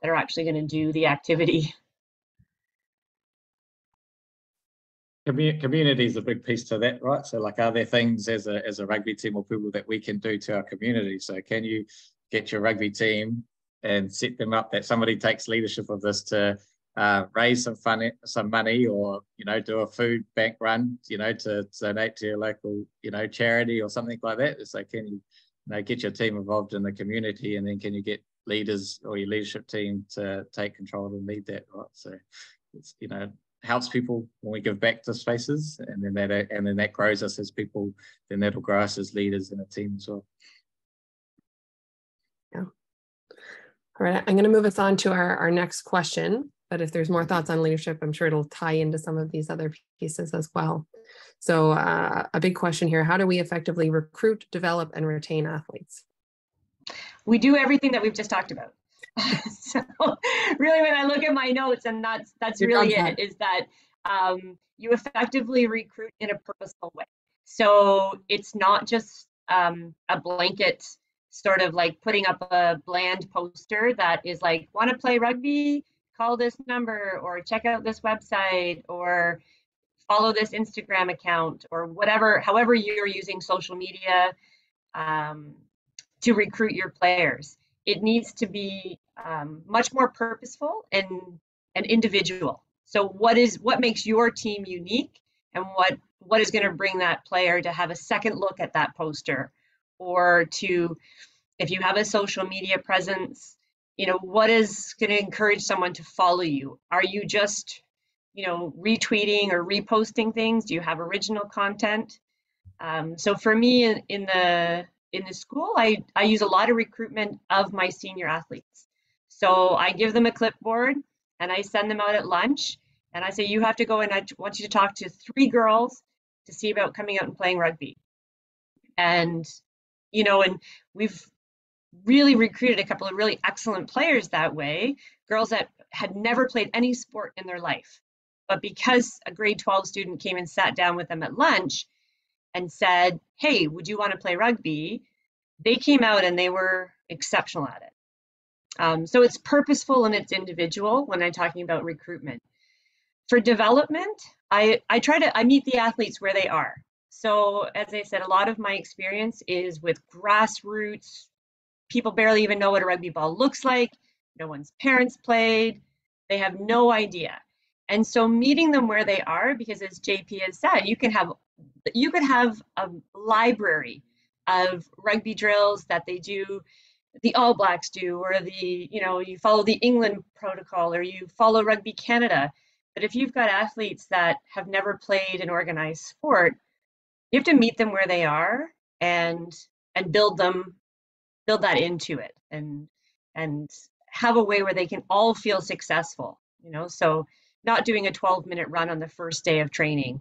that are actually going to do the activity. Community is a big piece to that, right? So like, are there things as a rugby team or people that we can do to our community? So can you get your rugby team and set them up that somebody takes leadership of this to raise some money, or, you know, do a food bank run, you know, to donate to your local, you know, charity or something like that? So can you, get your team involved in the community, and then can you get leaders or your leadership team to take control and lead that, right? So it's, you know, helps people when we give back to spaces, and then that grows us as people, then that'll grow us as leaders in a team as well. Yeah. All right, I'm going to move us on to our next question, but if there's more thoughts on leadership, I'm sure it'll tie into some of these other pieces as well. So a big question here: how do we effectively recruit, develop, and retain athletes? We do everything that we've just talked about. So really, when I look at my notes, and that's really it, is that you effectively recruit in a purposeful way. So it's not just a blanket sort of like putting up a bland poster that is like, want to play rugby? Call this number, or check out this website, or follow this Instagram account, or whatever, however you're using social media to recruit your players. It needs to be much more purposeful and individual. So what makes your team unique, and what is going to bring that player to have a second look at that poster, or to, if you have a social media presence, you know, what is going to encourage someone to follow you? Are you just, you know, retweeting or reposting things? Do you have original content? So for me, in the school, I use a lot of recruitment of my senior athletes. So I give them a clipboard and I send them out at lunch, and I say, you have to go, and I want you to talk to 3 girls to see about coming out and playing rugby. And, you know, and we've really recruited a couple of really excellent players that way, girls that had never played any sport in their life. But because a grade 12 student came and sat down with them at lunch and said, hey, would you want to play rugby? They came out and they were exceptional at it. So it's purposeful and it's individual when I'm talking about recruitment. For development, I meet the athletes where they are. So as I said, a lot of my experience is with grassroots. People barely even know what a rugby ball looks like. No one's parents played. They have no idea. And so meeting them where they are, because as JP has said, you could have a library of rugby drills that they do, the All Blacks do, or you follow the England protocol, or you follow Rugby Canada. But if you've got athletes that have never played an organized sport, you have to meet them where they are and build that into it, and have a way where they can all feel successful, so not doing a 12-minute run on the first day of training.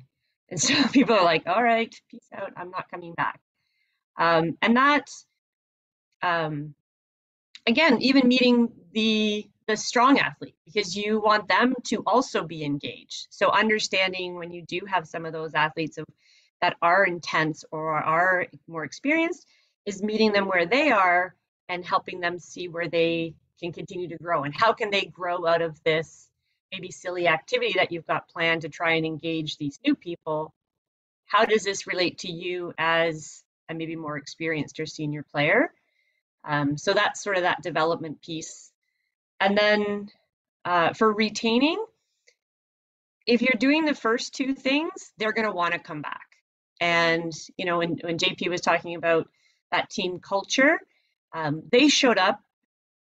And so people are like, all right, peace out, I'm not coming back. And that, again, even meeting the strong athlete, because you want them to also be engaged. So understanding when you do have some of those athletes that are intense or are more experienced, is meeting them where they are and helping them see where they can continue to grow, and how can they grow out of this maybe silly activity that you've got planned to try and engage these new people. How does this relate to you as a maybe more experienced or senior player? So that's sort of that development piece. And then for retaining, if you're doing the first two things, they're going to want to come back. And, when JP was talking about that team culture, they showed up,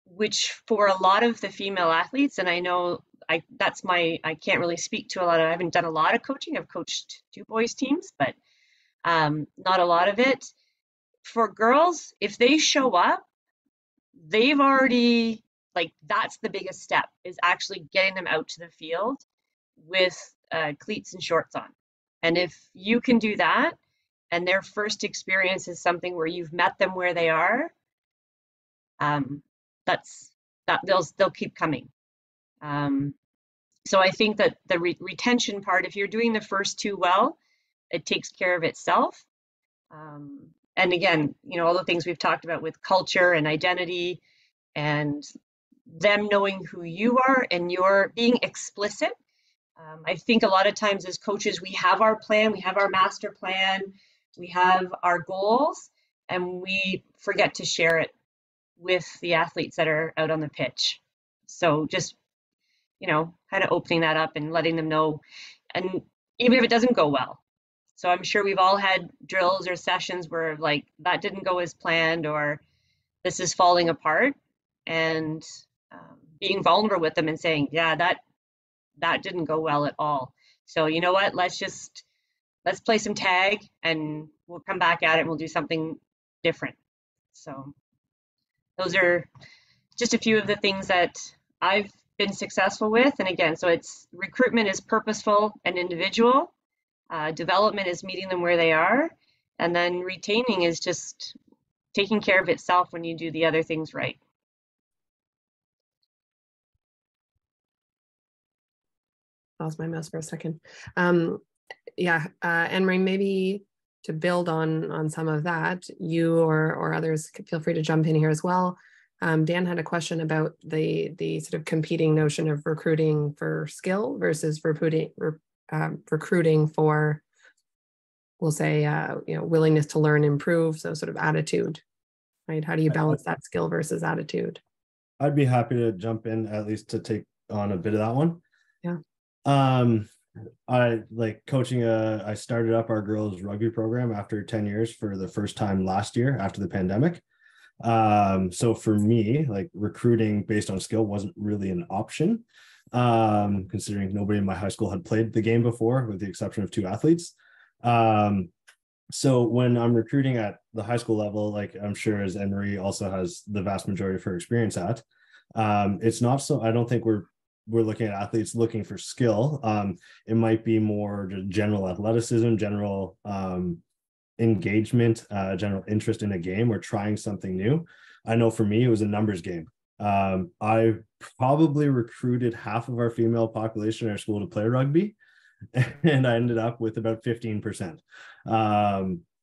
which for a lot of the female athletes, and I know I can't really speak to I haven't done a lot of coaching. I've coached 2 boys teams, but not a lot of it. For girls, if they show up, they've already, that's the biggest step, is actually getting them out to the field with cleats and shorts on. And if you can do that, and their first experience is something where you've met them where they are, they'll keep coming. So I think that the retention part, if you're doing the first 2 well, it takes care of itself. And again, all the things we've talked about with culture and identity, and them knowing who you are, and you're being explicit. I think a lot of times as coaches, we have our plan, we have our master plan, we have our goals, and we forget to share it with the athletes that are out on the pitch. So just, kind of opening that up and letting them know, and even if it doesn't go well. So I'm sure we've all had drills or sessions where that didn't go as planned, or this is falling apart, and being vulnerable with them and saying, yeah, that didn't go well at all. So you know what, let's play some tag, and we'll come back at it and we'll do something different. So those are just a few of the things that I've been successful with. And again, so recruitment is purposeful and individual. Development is meeting them where they are. And then retaining is just taking care of itself when you do the other things right. Lost my mouse for a second. Anne-Marie, maybe to build on some of that, you or others feel free to jump in here as well. Dan had a question about the sort of competing notion of recruiting for skill versus recruiting for, we'll say, willingness to learn, improve, so sort of attitude, right? How do you balance that skill versus attitude? I'd be happy to jump in, at least to take on a bit of that one. Yeah. I like coaching I started up our girls rugby program after 10 years for the first time last year after the pandemic. So for me, recruiting based on skill wasn't really an option, considering nobody in my high school had played the game before, with the exception of 2 athletes. So when I'm recruiting at the high school level, I'm sure as Anne-Marie also has the vast majority of her experience at, it's not so, I don't think we're looking at athletes looking for skill. It might be more just general athleticism, general engagement, general interest in a game, or trying something new. I know for me, it was a numbers game. I probably recruited half of our female population in our school to play rugby, and I ended up with about 15%,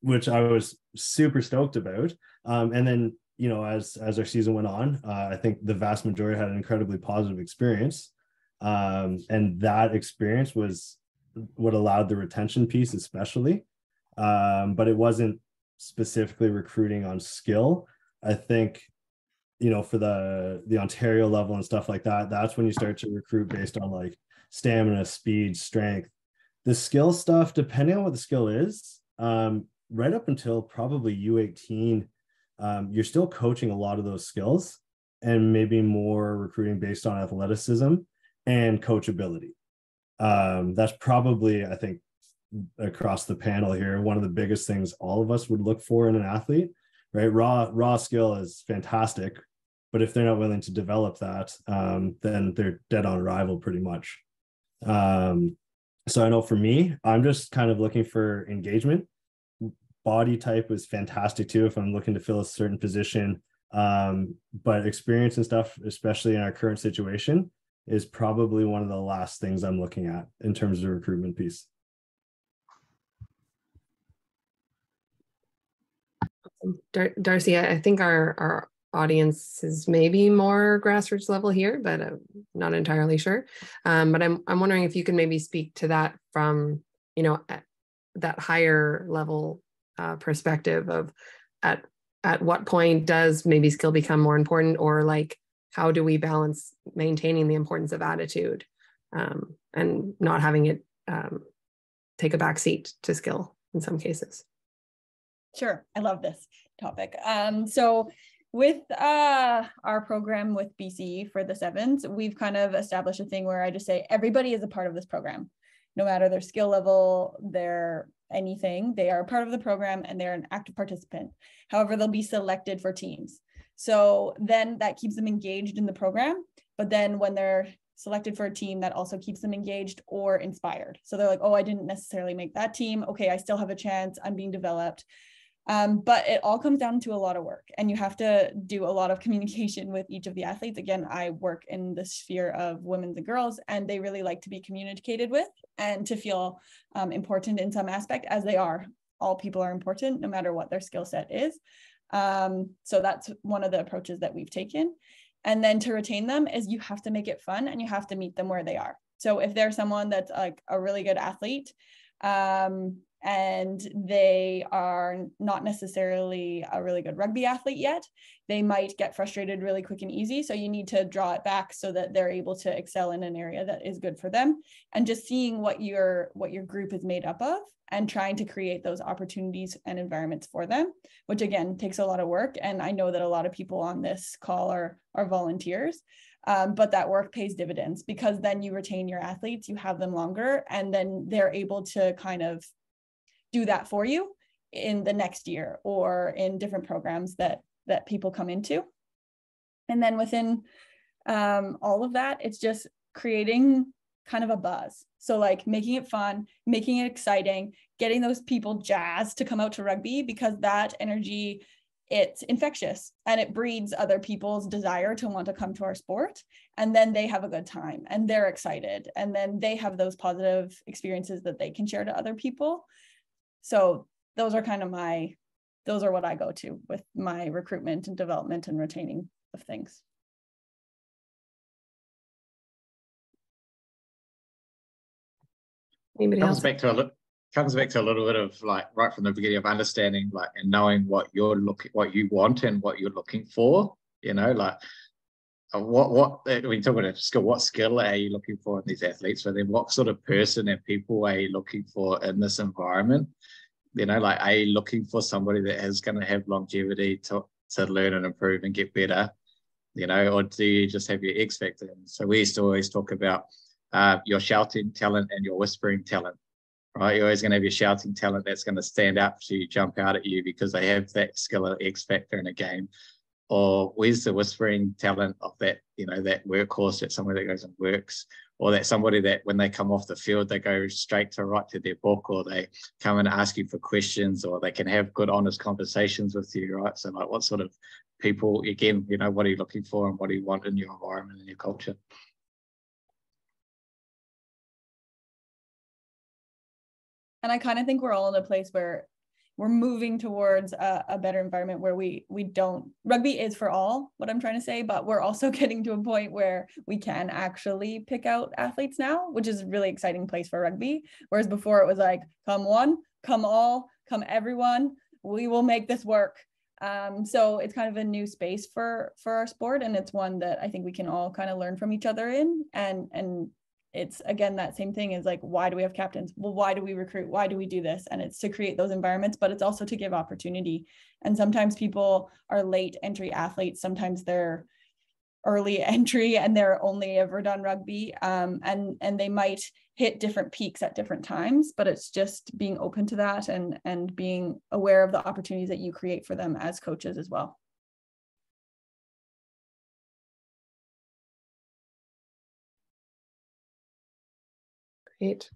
which I was super stoked about. And then, as our season went on, I think the vast majority had an incredibly positive experience. And that experience was what allowed the retention piece, especially. But it wasn't specifically recruiting on skill. I think, for the Ontario level and stuff like that, that's when you start to recruit based on stamina, speed, strength. The skill stuff, depending on what the skill is, right up until probably U18, you're still coaching a lot of those skills, and maybe more recruiting based on athleticism and coachability. That's probably, I think, across the panel here, one of the biggest things all of us would look for in an athlete, right? Raw skill is fantastic, but if they're not willing to develop that, then they're dead on arrival pretty much. So I know for me, I'm just kind of looking for engagement. Body type is fantastic too, if I'm looking to fill a certain position. But experience and stuff, especially in our current situation, is probably one of the last things I'm looking at in terms of the recruitment piece. Darcy, I think our audience is maybe more grassroots level here, but I'm not entirely sure. But I'm wondering if you can maybe speak to that from, that higher level perspective of at what point does maybe skill become more important, or how do we balance maintaining the importance of attitude and not having it take a back seat to skill? in some cases. Sure. I love this topic. So with our program with BCE for the sevens, we've kind of established a thing where I just say everybody is a part of this program, no matter their skill level, their anything, they are a part of the program and they're an active participant. However, they'll be selected for teams. So then that keeps them engaged in the program. But then when they're selected for a team, that also keeps them engaged or inspired. So they're like, oh, I didn't necessarily make that team. Okay, I still have a chance. I'm being developed. But it all comes down to a lot of work, and you have to do a lot of communication with each of the athletes. Again, I work in the sphere of women's and girls, and they really like to be communicated with and to feel important in some aspect, as they are. All people are important, no matter what their skill set is. So that's one of the approaches that we've taken. And then to retain them is you have to make it fun and you have to meet them where they are. So if they're someone that's like a really good athlete, and they are not necessarily a really good rugby athlete yet, they might get frustrated really quick and easy. So you need to draw it back so that they're able to excel in an area that is good for them. And just seeing what your group is made up of and trying to create those opportunities and environments for them, which again takes a lot of work. And I know that a lot of people on this call are volunteers. But that work pays dividends, because then you retain your athletes, you have them longer, and then they're able to kind of do that for you in the next year or in different programs that people come into. And then within all of that, it's just creating kind of a buzz. So like making it fun, making it exciting, getting those people jazzed to come out to rugby, because that energy, it's infectious and it breeds other people's desire to want to come to our sport. And then they have a good time and they're excited. And then they have those positive experiences that they can share to other people. So those are kind of those are what I go to with my recruitment and development and retaining of things. Anybody else? Comes back to a little bit of like right from the beginning of understanding like and knowing what you want and what you're looking for, you know, like what when you talk about a skill, what skill are you looking for in these athletes? So then what sort of person and people are you looking for in this environment? You know, like are you looking for somebody that is going to have longevity to learn and improve and get better, you know, or do you just have your X factor? So we used to always talk about your shouting talent and your whispering talent. Right, you're always going to have your shouting talent that's going to stand out to you, jump out at you because they have that skill or X factor in a game. Or where's the whispering talent of that, you know, that workhorse, that somebody that goes and works, or that somebody that when they come off the field, they go straight to right to their book, or they come and ask you for questions, or they can have good, honest conversations with you, right? So like what sort of people, again, you know, what are you looking for and what do you want in your environment and your culture? And I kind of think we're all in a place where we're moving towards a better environment where we don't, rugby is for all, what I'm trying to say, but we're also getting to a point where we can actually pick out athletes now, which is a really exciting place for rugby. Whereas before it was like, come one, come all, come everyone, we will make this work. So it's kind of a new space for our sport. And it's one that I think we can all kind of learn from each other in. And it's, again, that same thing is like, why do we have captains? Well, why do we recruit? Why do we do this? And it's to create those environments, but it's also to give opportunity. And sometimes people are late entry athletes. Sometimes they're early entry and they're only ever done rugby. And they might hit different peaks at different times, but it's just being open to that and being aware of the opportunities that you create for them as coaches as well. Great.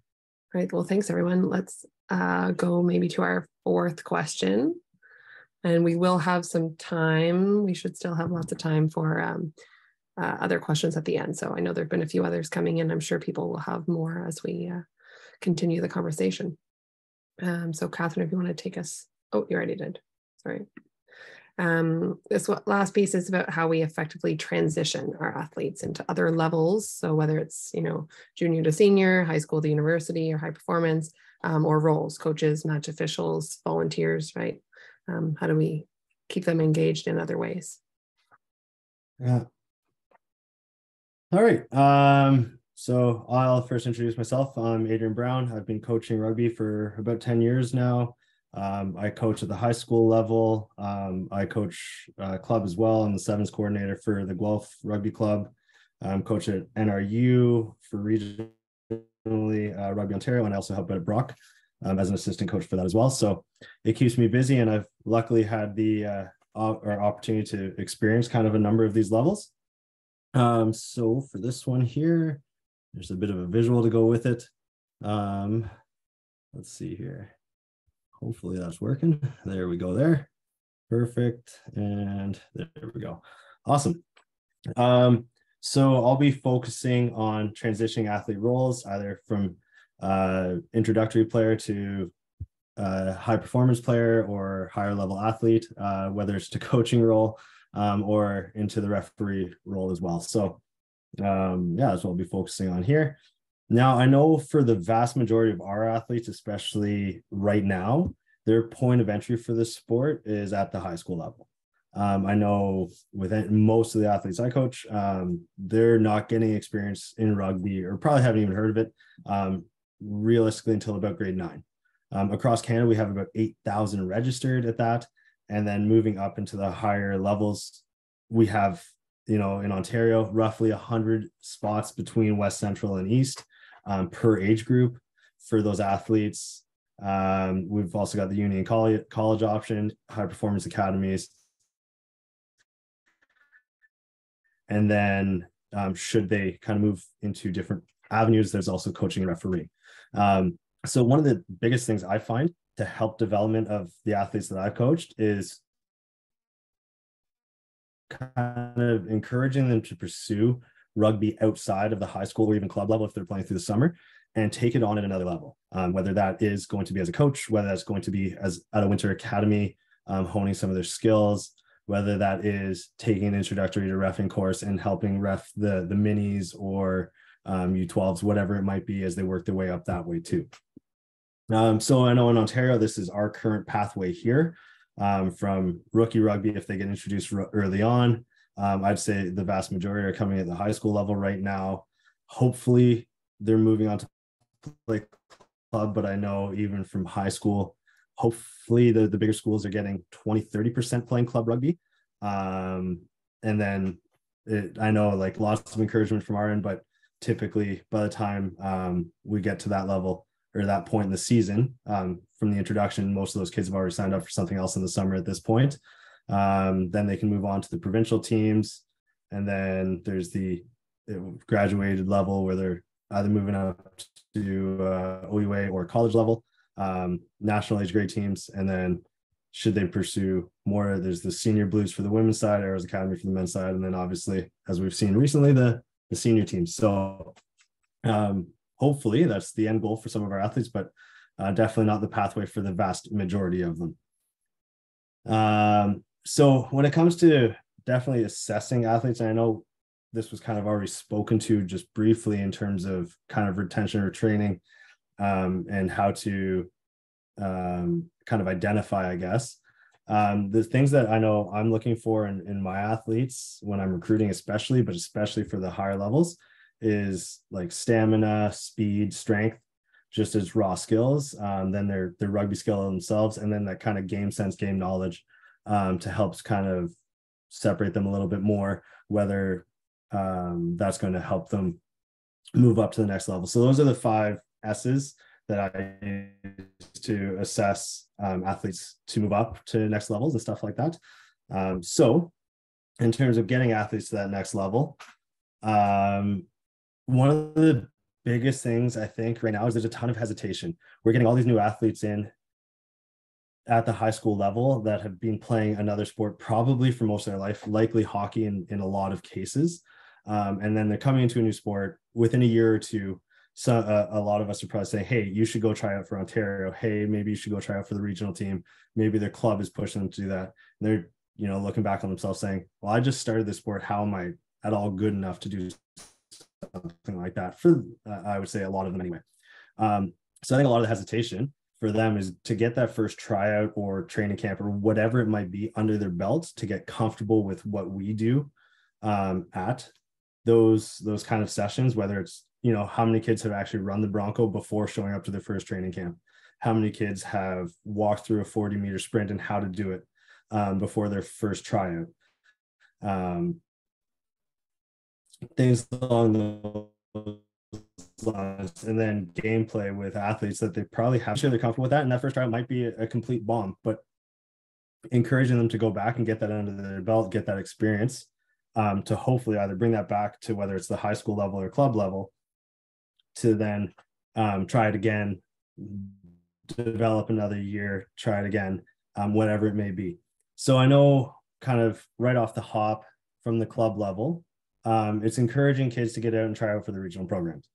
All right. Well, thanks, everyone. Let's go maybe to our fourth question. And we will have some time. We should still have lots of time for other questions at the end. So I know there have been a few others coming in. I'm sure people will have more as we continue the conversation. So Catherine, if you want to take us. Oh, you already did. Sorry. This last piece is about how we effectively transition our athletes into other levels. So whether it's, you know, junior to senior, high school to university, or high performance, or roles, coaches, match officials, volunteers, right? How do we keep them engaged in other ways? Yeah. All right. So I'll first introduce myself. I'm Adrian Brown. I've been coaching rugby for about 10 years now. I coach at the high school level. I coach club as well. I'm the sevens coordinator for the Guelph Rugby Club. I'm coach at NRU for regionally Rugby Ontario, and I also help out at Brock as an assistant coach for that as well. So it keeps me busy, and I've luckily had the opportunity to experience kind of a number of these levels. So for this one here, there's a bit of a visual to go with it. Let's see here. Hopefully that's working. There we go there. Perfect. And there we go. Awesome. So I'll be focusing on transitioning athlete roles, either from introductory player to high performance player or higher level athlete, whether it's to coaching role or into the referee role as well. So yeah, that's what I'll be focusing on here. Now, I know for the vast majority of our athletes, especially right now, their point of entry for this sport is at the high school level. I know with most of the athletes I coach, they're not getting experience in rugby or probably haven't even heard of it realistically until about grade 9. Across Canada, we have about 8,000 registered at that. And then moving up into the higher levels, we have, in Ontario, roughly 100 spots between West Central and East per age group for those athletes. We've also got the Union College option, high performance academies. And then should they kind of move into different avenues, there's also coaching and referee. So one of the biggest things I find to help development of the athletes that I've coached is kind of encouraging them to pursue rugby outside of the high school or even club level if they're playing through the summer, and take it on at another level, whether that is going to be as a coach, whether that's going to be as at a winter academy, honing some of their skills, whether that is taking an introductory to reffing course and helping ref the minis or U12s, whatever it might be, as they work their way up that way too. So I know in Ontario, this is our current pathway here, from rookie rugby. If they get introduced early on, I'd say the vast majority are coming at the high school level right now. Hopefully they're moving on to play club, but I know even from high school, hopefully the bigger schools are getting 20-30% playing club rugby. And then I know like lots of encouragement from our end, but typically by the time we get to that level or that point in the season, from the introduction, most of those kids have already signed up for something else in the summer at this point. Then they can move on to the provincial teams. And then there's the graduated level where they're either moving up to OUA or college level, national age grade teams. And then should they pursue more, there's the senior blues for the women's side, Arrows Academy for the men's side. And then obviously, as we've seen recently, the senior teams. So hopefully that's the end goal for some of our athletes, but definitely not the pathway for the vast majority of them. So when it comes to definitely assessing athletes, and I know this was kind of already spoken to just briefly in terms of kind of retention or training, and how to kind of identify, I guess, the things that I know I'm looking for in my athletes when I'm recruiting, especially, but especially for the higher levels, is like stamina, speed, strength, just as raw skills, then their rugby skill themselves, and then that kind of game sense, game knowledge, to help kind of separate them a little bit more, whether that's going to help them move up to the next level. So those are the 5 S's that I use to assess athletes to move up to next levels and stuff like that. So in terms of getting athletes to that next level, one of the biggest things I think right now is there's a ton of hesitation. We're getting all these new athletes in at the high school level that have been playing another sport probably for most of their life, likely hockey in a lot of cases. And then they're coming into a new sport within a year or two. So a lot of us are probably saying, hey, you should go try out for Ontario. Hey, maybe you should go try out for the regional team. Maybe their club is pushing them to do that. And they're, looking back on themselves saying, well, I just started this sport. How am I at all good enough to do something like that? For, I would say a lot of them anyway. So I think a lot of the hesitation for them is to get that first tryout or training camp or whatever it might be under their belt, to get comfortable with what we do at those kind of sessions, whether it's you know, how many kids have actually run the Bronco before showing up to their first training camp? How many kids have walked through a 40-meter sprint and how to do it before their first tryout? Things along those lines, and then gameplay with athletes that they probably have, sure they're comfortable with that, and that first tryout might be a complete bomb, but encouraging them to go back and get that under their belt, get that experience, to hopefully either bring that back to whether it's the high school level or club level, to then try it again, develop another year, try it again, whatever it may be. So I know kind of right off the hop from the club level, it's encouraging kids to get out and try out for the regional programs,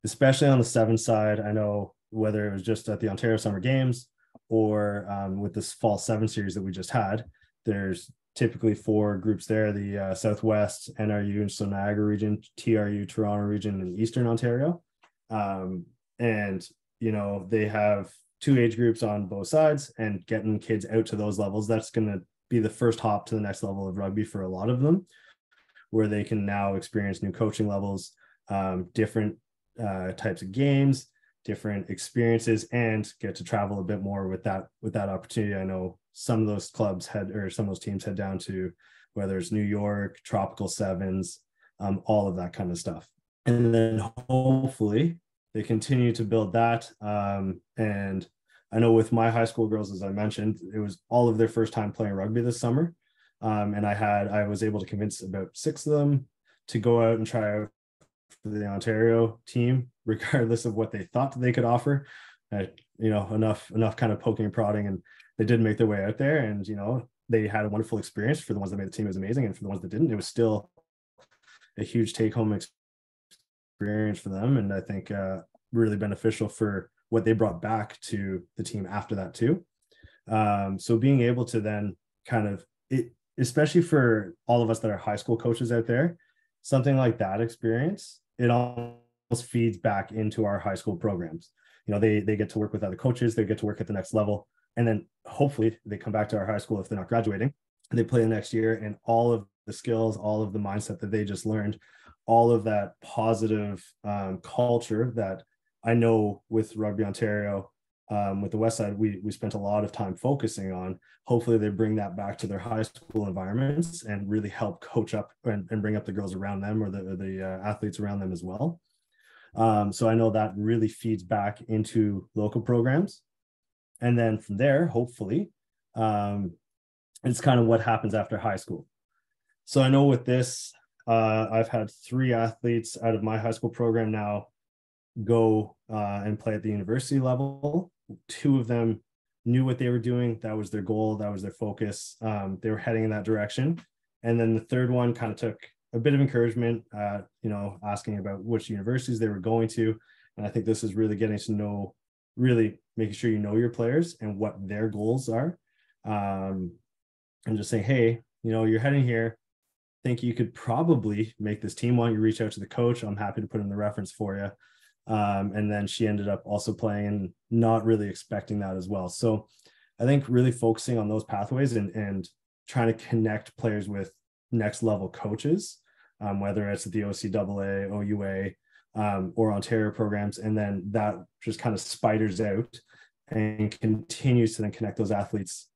especially on the 7 side. I know whether it was just at the Ontario Summer Games or with this Fall 7 series that we just had, there's typically 4 groups there, the Southwest, NRU, and so Niagara region, TRU, Toronto region, and Eastern Ontario. And, you know, they have 2 age groups on both sides, and getting kids out to those levels, that's going to be the first hop to the next level of rugby for a lot of them, where they can now experience new coaching levels, different types of games, different experiences, and get to travel a bit more with that opportunity. I know some of those clubs had, or some of those teams head down to, whether it's New York, Tropical Sevens, all of that kind of stuff. And then hopefully they continue to build that. And I know with my high school girls, as I mentioned, it was all of their first time playing rugby this summer. And I was able to convince about 6 of them to go out and try out for the Ontario team, regardless of what they thought they could offer. You know, enough kind of poking and prodding, and they did make their way out there, and, you know, they had a wonderful experience. For the ones that made the team, it was amazing, and for the ones that didn't, it was still a huge take-home experience for them, and I think really beneficial for what they brought back to the team after that too. So being able to then kind of, especially for all of us that are high school coaches out there, something like that experience, it almost feeds back into our high school programs. You know, they get to work with other coaches, they get to work at the next level, and then hopefully they come back to our high school if they're not graduating, and they play the next year, and all of the skills, all of the mindset that they just learned, all of that positive culture that I know with Rugby Ontario, with the West Side, we spent a lot of time focusing on. Hopefully they bring that back to their high school environments and really help coach up and bring up the girls around them, or the athletes around them as well. So I know that really feeds back into local programs. And then from there, hopefully, it's kind of what happens after high school. So I know with this, I've had 3 athletes out of my high school program now go and play at the university level. 2 of them knew what they were doing. That was their goal. That was their focus. They were heading in that direction. And then the 3rd one kind of took a bit of encouragement, you know, asking about which universities they were going to. And I think this is really getting to know, really making sure you know your players and what their goals are. And just saying, hey, you know, you're heading here. Think you could probably make this team. Why don't you reach out to the coach? I'm happy to put in the reference for you. And then she ended up also playing, and not really expecting that as well. So I think really focusing on those pathways and trying to connect players with next level coaches, whether it's the OCAA, OUA, or Ontario programs, and then that just kind of spiders out and continues to then connect those athletes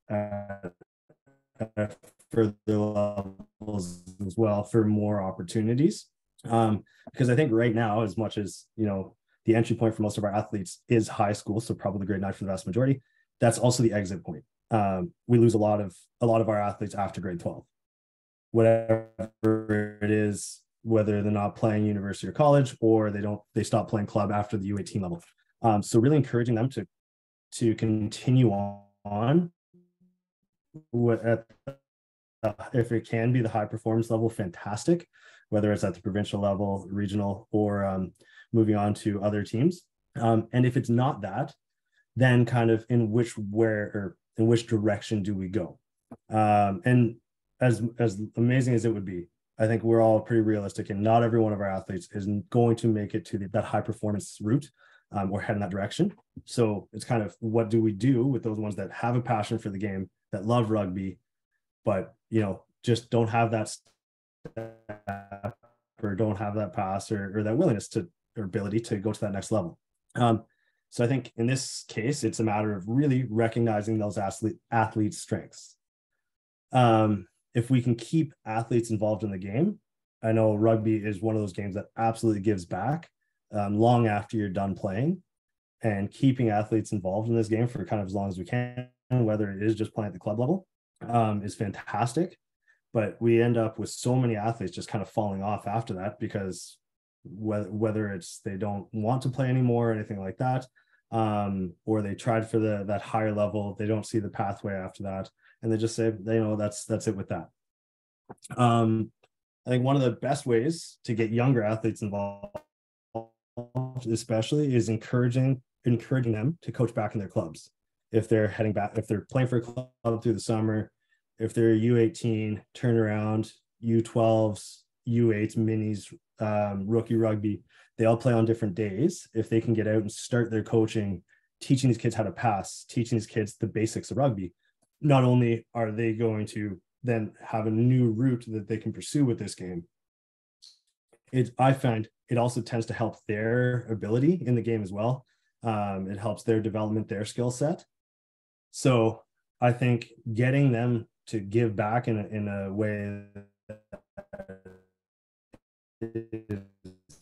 further levels as well for more opportunities. Because I think right now, as much as, you know, the entry point for most of our athletes is high school, so probably grade 9 for the vast majority, that's also the exit point. We lose a lot of our athletes after grade 12, whatever it is, whether they're not playing university or college, or they stop playing club after the U18 level. So really encouraging them to continue on if it can be the high performance level, fantastic, whether it's at the provincial level, regional, or moving on to other teams. And if it's not that, then kind of in which direction do we go? And as amazing as it would be, I think we're all pretty realistic, and not every one of our athletes is going to make it to that high performance route or head in that direction. So it's kind of, what do we do with those ones that have a passion for the game, that love rugby, but, you know, just don't have that step or don't have that pass or that willingness to or ability to go to that next level. So I think in this case, it's a matter of really recognizing those athletes' strengths. If we can keep athletes involved in the game, I know rugby is one of those games that absolutely gives back long after you're done playing, and keeping athletes involved in this game for kind of as long as we can, whether it is just playing at the club level, is fantastic. But we end up with so many athletes just kind of falling off after that, because whether it's they don't want to play anymore or anything like that, or they tried for that higher level, they don't see the pathway after that, and they just say, that's it with that. I think one of the best ways to get younger athletes involved, especially, is encouraging them to coach back in their clubs. If they're heading back, if they're playing for a club through the summer, if they're U18 turnaround, U12s, U8s, minis, rookie rugby, they all play on different days. If they can get out and start their coaching, teaching these kids how to pass, teaching these kids the basics of rugby, not only are they going to then have a new route that they can pursue with this game, I find it also tends to help their ability in the game as well. It helps their development, their skill set. So I think getting them to give back in a way that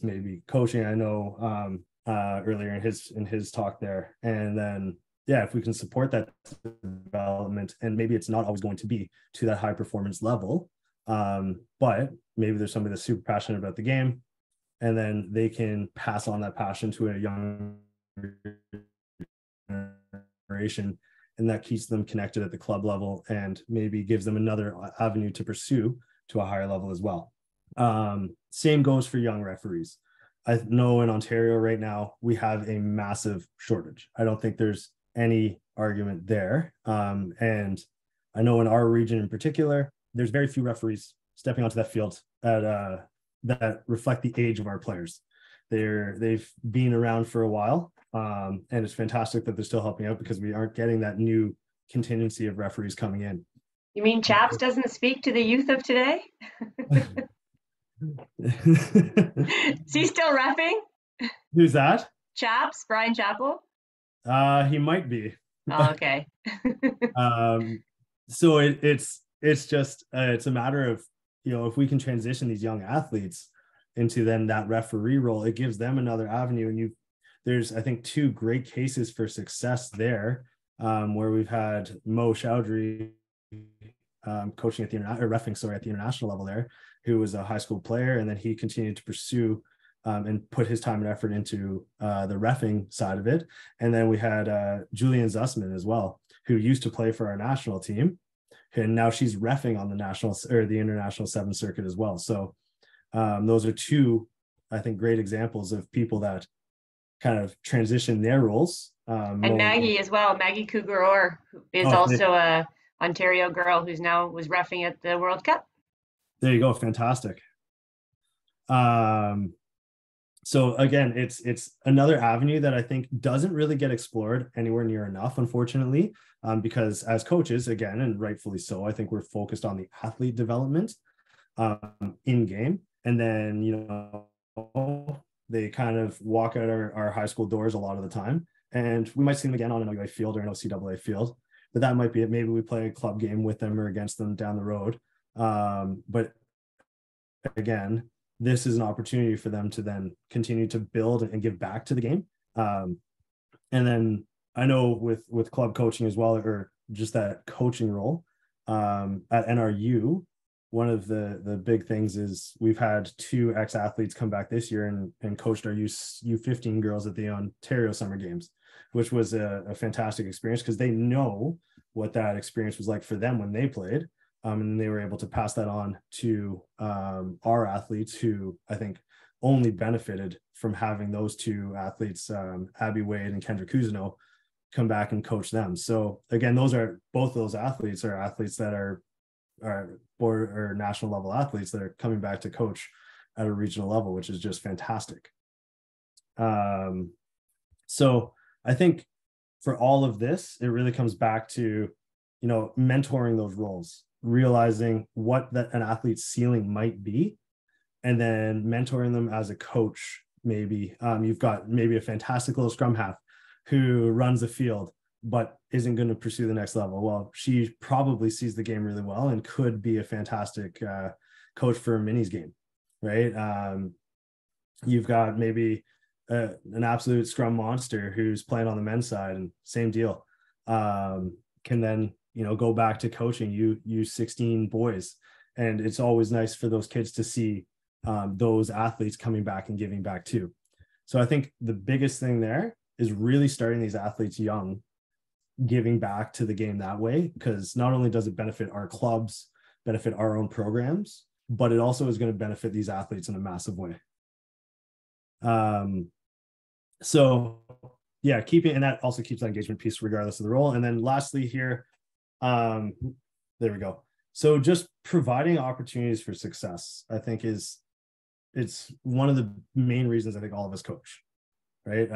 maybe coaching, I know earlier in his talk there, and then if we can support that development, and maybe it's not always going to be to that high performance level, but maybe there's somebody that's super passionate about the game, and then they can pass on that passion to a young generation, and that keeps them connected at the club level and maybe gives them another avenue to pursue to a higher level as well. Same goes for young referees. I know in Ontario right now, we have a massive shortage. I don't think there's any argument there. And I know in our region in particular, there's very few referees stepping onto that field that reflect the age of our players. They've been around for a while, and it's fantastic that they're still helping out, because we aren't getting that new contingency of referees coming in. You mean Chaps doesn't speak to the youth of today? Is he still reffing? Who's that? Chaps, Brian Chappell? He might be. Oh, okay. So it's just it's a matter of, if we can transition these young athletes into then that referee role, it gives them another avenue. And there's, I think, two great cases for success there, where we've had Mo Chowdhury coaching at the reffing at the international level there, who was a high school player, and then he continued to pursue and put his time and effort into the reffing side of it. And then we had Julian Zussman as well, who used to play for our national team, and now she's reffing on the national or the international 7 circuit as well. So those are two, I think, great examples of people that kind of transition their roles. And Maggie as well. Maggie Cougar is also a Ontario girl who's now was reffing at the World Cup. There you go. Fantastic. So again, it's another avenue that I think doesn't really get explored anywhere near enough, unfortunately, because as coaches, again, and rightfully so, I think we're focused on the athlete development in game. And then, they kind of walk out our high school doors a lot of the time, and we might see them again on an OUA field or an OCAA field, but that might be it. Maybe we play a club game with them or against them down the road. But again, this is an opportunity for them to then continue to build and give back to the game. And then I know with club coaching as well, or just that coaching role at NRU, one of the big things is we've had 2 ex-athletes come back this year and coached our U15 girls at the Ontario Summer Games, which was a fantastic experience, because they know what that experience was like for them when they played. And they were able to pass that on to our athletes, who I think only benefited from having those 2 athletes, Abby Wade and Kendra Cousineau, come back and coach them. So again, both of those athletes are athletes that are board or national level athletes that are coming back to coach at a regional level, which is just fantastic. So I think for all of this, it really comes back to, mentoring those roles, realizing what an athlete's ceiling might be, and then mentoring them as a coach maybe. You've got maybe a fantastic little scrum half who runs the field, but isn't going to pursue the next level. Well, she probably sees the game really well and could be a fantastic coach for a minis game, right? You've got maybe an absolute scrum monster who's playing on the men's side, and same deal. Can then, go back to coaching you 16 boys. And it's always nice for those kids to see those athletes coming back and giving back too. So I think the biggest thing there is really starting these athletes young, giving back to the game that way, because not only does it benefit our clubs, benefit our own programs, but it also is going to benefit these athletes in a massive way. So yeah, and that also keeps that engagement piece regardless of the role. And then lastly here, there we go. So just providing opportunities for success, I think it's one of the main reasons I think all of us coach, right?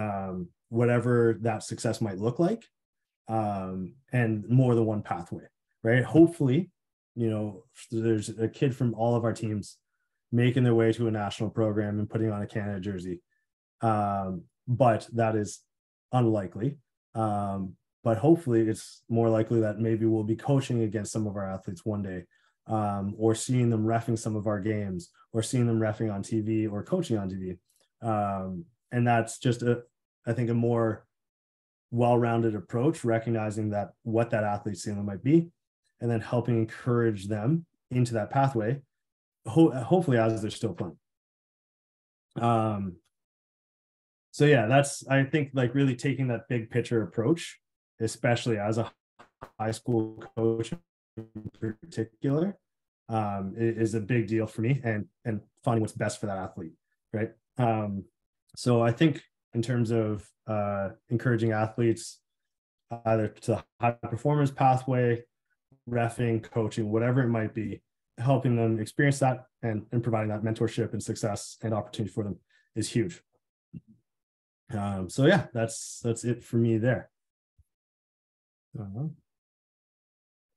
Whatever that success might look like, and more than one pathway, right? Hopefully, there's a kid from all of our teams making their way to a national program and putting on a Canada jersey. But that is unlikely. But hopefully it's more likely that maybe we'll be coaching against some of our athletes one day, or seeing them reffing some of our games, or seeing them reffing on TV or coaching on TV. And that's just I think a more well-rounded approach, recognizing that what that athlete's ceiling might be, and then helping encourage them into that pathway, hopefully as they're still playing. So yeah, that's, I think, like really taking that big picture approach, especially as a high school coach in particular, is a big deal for me, and finding what's best for that athlete, right? So I think in terms of encouraging athletes either to high performance pathway, reffing, coaching, whatever it might be, helping them experience that and providing that mentorship and success and opportunity for them is huge. So yeah, that's it for me there.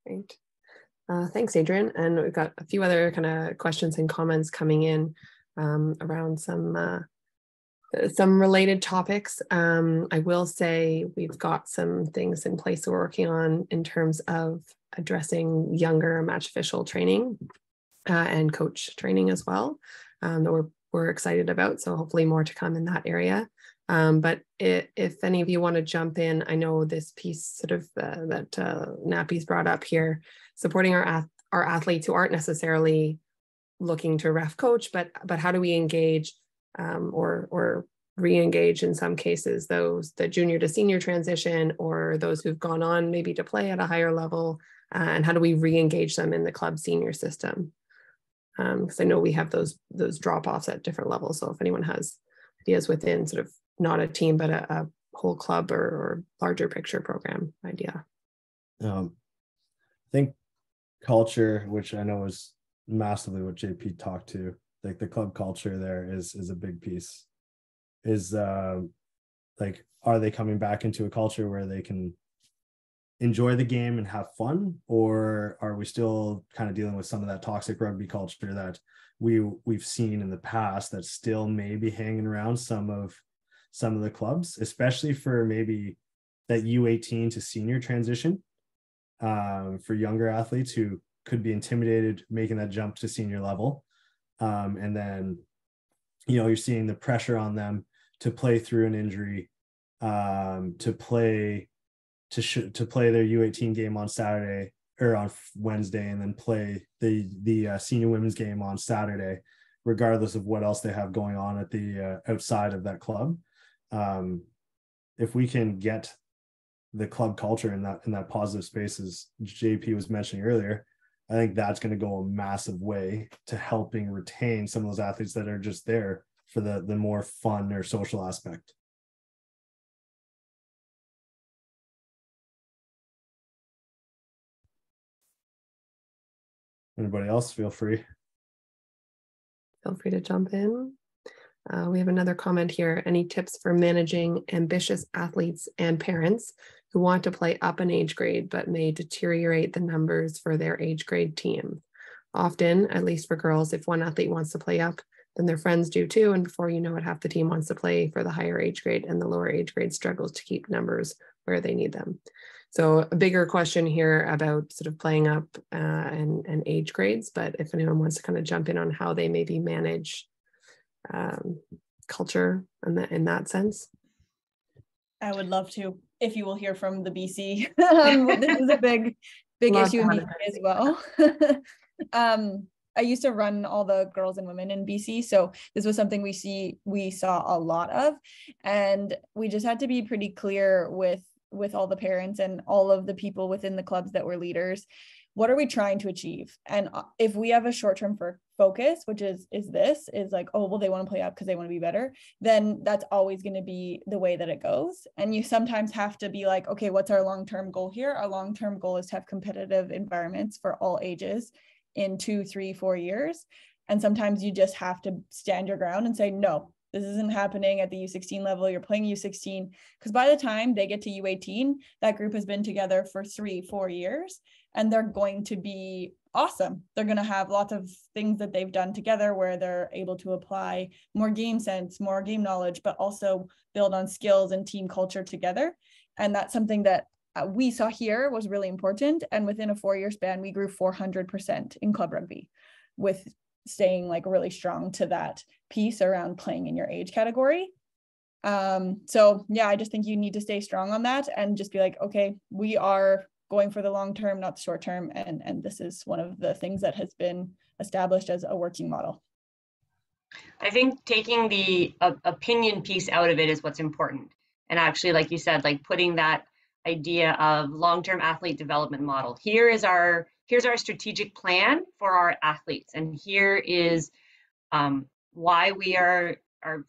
Great. Thanks, Adrian. And we've got a few other kind of questions and comments coming in around some related topics. I will say we've got some things in place that we're working on in terms of addressing younger match official training and coach training as well, that we're excited about. So hopefully more to come in that area. But if any of you want to jump in, I know this piece sort of that Nappy's brought up here, supporting our athletes who aren't necessarily looking to ref coach, but how do we engage or re-engage in some cases the junior to senior transition, or those who've gone on maybe to play at a higher level, and how do we re-engage them in the club senior system? Because I know we have those drop-offs at different levels. So if anyone has ideas within sort of not a team, but a whole club or larger picture program idea. I think culture, which I know is massively what JP talked to, like the club culture there is a big piece. Is like, are they coming back into a culture where they can enjoy the game and have fun, or are we still kind of dealing with some of that toxic rugby culture that we've seen in the past that's still maybe hanging around some of the clubs, especially for maybe that U18 to senior transition, for younger athletes who could be intimidated making that jump to senior level, and then you're seeing the pressure on them to play through an injury, to play their U18 game on Saturday or on Wednesday, and then play the senior women's game on Saturday, regardless of what else they have going on at the outside of that club. If we can get the club culture in that positive space, as JP was mentioning earlier, I think that's going to go a massive way to helping retain some of those athletes that are just there for the more fun or social aspect. Anybody else, feel free. Feel free to jump in. We have another comment here. Any tips for managing ambitious athletes and parents who want to play up an age grade but may deteriorate the numbers for their age grade team? Often, at least for girls, if one athlete wants to play up, then their friends do too. And before you know it, half the team wants to play for the higher age grade, and the lower age grade struggles to keep numbers where they need them. So a bigger question here about sort of playing up and age grades, but if anyone wants to kind of jump in on how they maybe manage culture in that sense. I would love to, if you will hear from the BC. This is a big issue in BC as well. I used to run all the girls and women in BC, so this was something we saw a lot of, and we just had to be pretty clear with all the parents and all of the people within the clubs that were leaders. What are we trying to achieve? And if we have a short-term focus, which is like, oh, well, they want to play up because they want to be better, then that's always going to be the way that it goes. And you sometimes have to be like, okay, what's our long-term goal here? Our long-term goal is to have competitive environments for all ages in 2, 3, 4 years. And sometimes you just have to stand your ground and say, no, this isn't happening at the U16 level. You're playing U16, because by the time they get to U18, that group has been together for 3, 4 years, and they're going to be awesome. They're going to have lots of things that they've done together where they're able to apply more game sense, more game knowledge, but also build on skills and team culture together. And that's something that we saw here was really important. And within a 4-year span, we grew 400% in club rugby, with staying like really strong to that piece around playing in your age category. So yeah, I just think you need to stay strong on that and just be like, okay, we are going for the long term, not the short term. And this is one of the things that has been established as a working model. I think taking the opinion piece out of it is what's important. And actually, like you said, like putting that idea of long-term athlete development model. Here's our strategic plan for our athletes, and here is why we are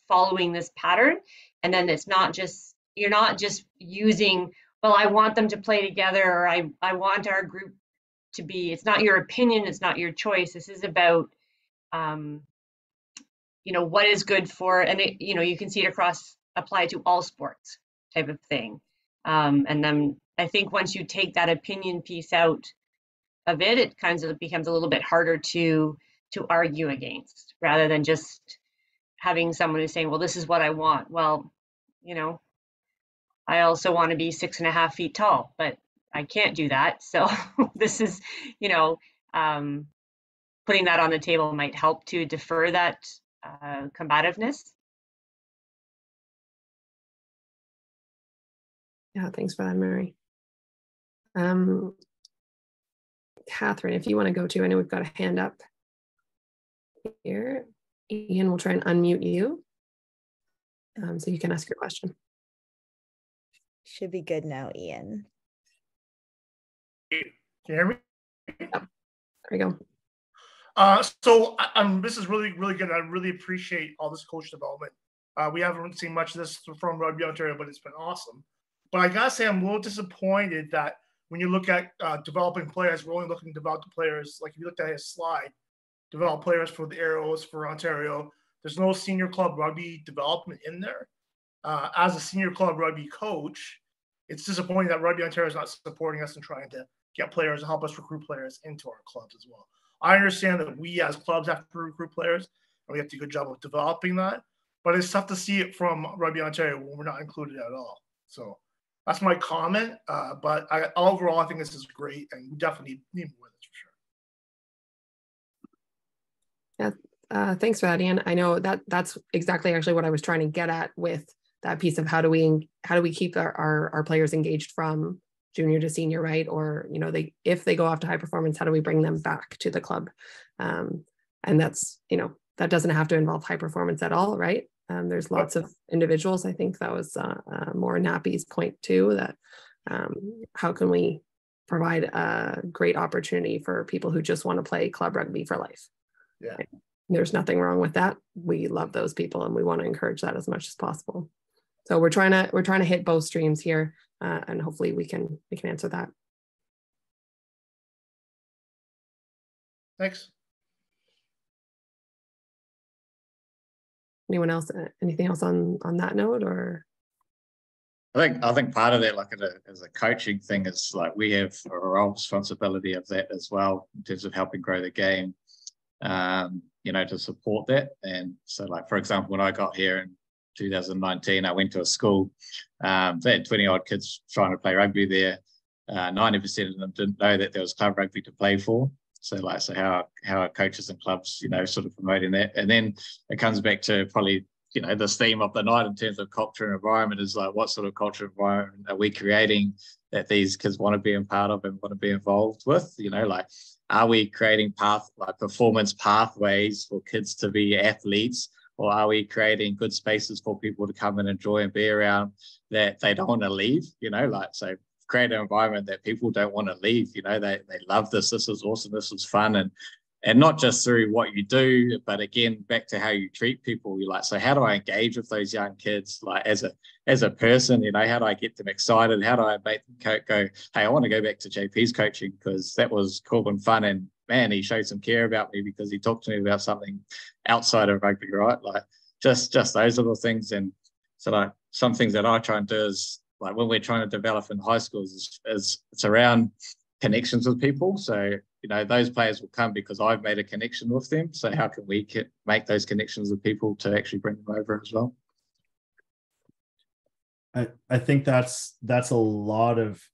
following this pattern. And then you're not just using, well, I want them to play together, or I want our group to be. It's not your opinion, it's not your choice. This is about what is good for, and you can see it apply to all sports type of thing. And then I think once you take that opinion piece out of it, it kind of becomes a little bit harder to argue against, rather than just having someone who's saying, well, this is what I want. Well, I also want to be 6.5 feet tall, but I can't do that. So this is, putting that on the table might help to defer that combativeness. Yeah, thanks for that, Mary. Catherine, if you want to go to, I know we've got a hand up here. Ian will try and unmute you so you can ask your question. Should be good now, Ian. Can you hear me? Yep. There we go. So this is really, really good. I really appreciate all this coach development. We haven't seen much of this from Rugby Ontario, but it's been awesome. But I gotta say, I'm a little disappointed that when you look at developing players, we're only looking to develop the players. Like if you looked at his slide, develop players for the Arrows, for Ontario. There's no senior club rugby development in there. As a senior club rugby coach, it's disappointing that Rugby Ontario is not supporting us and trying to get players and help us recruit players into our clubs as well. I understand that we as clubs have to recruit players, and we have to do a good job of developing that. But it's tough to see it from Rugby Ontario when we're not included at all. So that's my comment. But overall, I think this is great, and we definitely need more of this for sure. Yeah, thanks for that, Ian. I know that's exactly actually what I was trying to get at with that piece of how do we keep our players engaged from junior to senior, right? Or if they go off to high performance, how do we bring them back to the club? And that's that doesn't have to involve high performance at all, right? There's lots of individuals. I think that was more Nappy's point too, that how can we provide a great opportunity for people who just want to play club rugby for life? Yeah. Right? There's nothing wrong with that. We love those people and we want to encourage that as much as possible. So we're trying to hit both streams here, and hopefully we can answer that. Thanks. Anyone else? Anything else on that note? Or I think part of that, like as a coaching thing, is like we have a role responsibility of that as well in terms of helping grow the game. you know, to support that. And so, like, for example, when I got here in 2019, I went to a school, they had 20 odd kids trying to play rugby there. 90% of them didn't know that there was club rugby to play for. So how are coaches and clubs, you know, sort of promoting that? And then it comes back to probably, you know, this theme of the night in terms of culture and environment is like, what sort of culture environment are we creating that these kids want to be a part of and want to be involved with? You know, like, are we creating performance pathways for kids to be athletes, or are we creating good spaces for people to come and enjoy and be around that they don't want to leave? You know, like, so create an environment that people don't want to leave. You know, they love this. This is awesome. This is fun. And not just through what you do, but again, back to how you treat people. You're like, so how do I engage with those young kids? Like, as a person, you know, how do I get them excited? How do I make them go, hey, I want to go back to JP's coaching because that was cool and fun. And man, he showed some care about me because he talked to me about something outside of rugby, right? Like just those little things. And so like some things that I try and do is, like, when we're trying to develop in high schools is it's around connections with people. So, you know, those players will come because I've made a connection with them. So how can we make those connections with people to actually bring them over as well? I think that's a lot of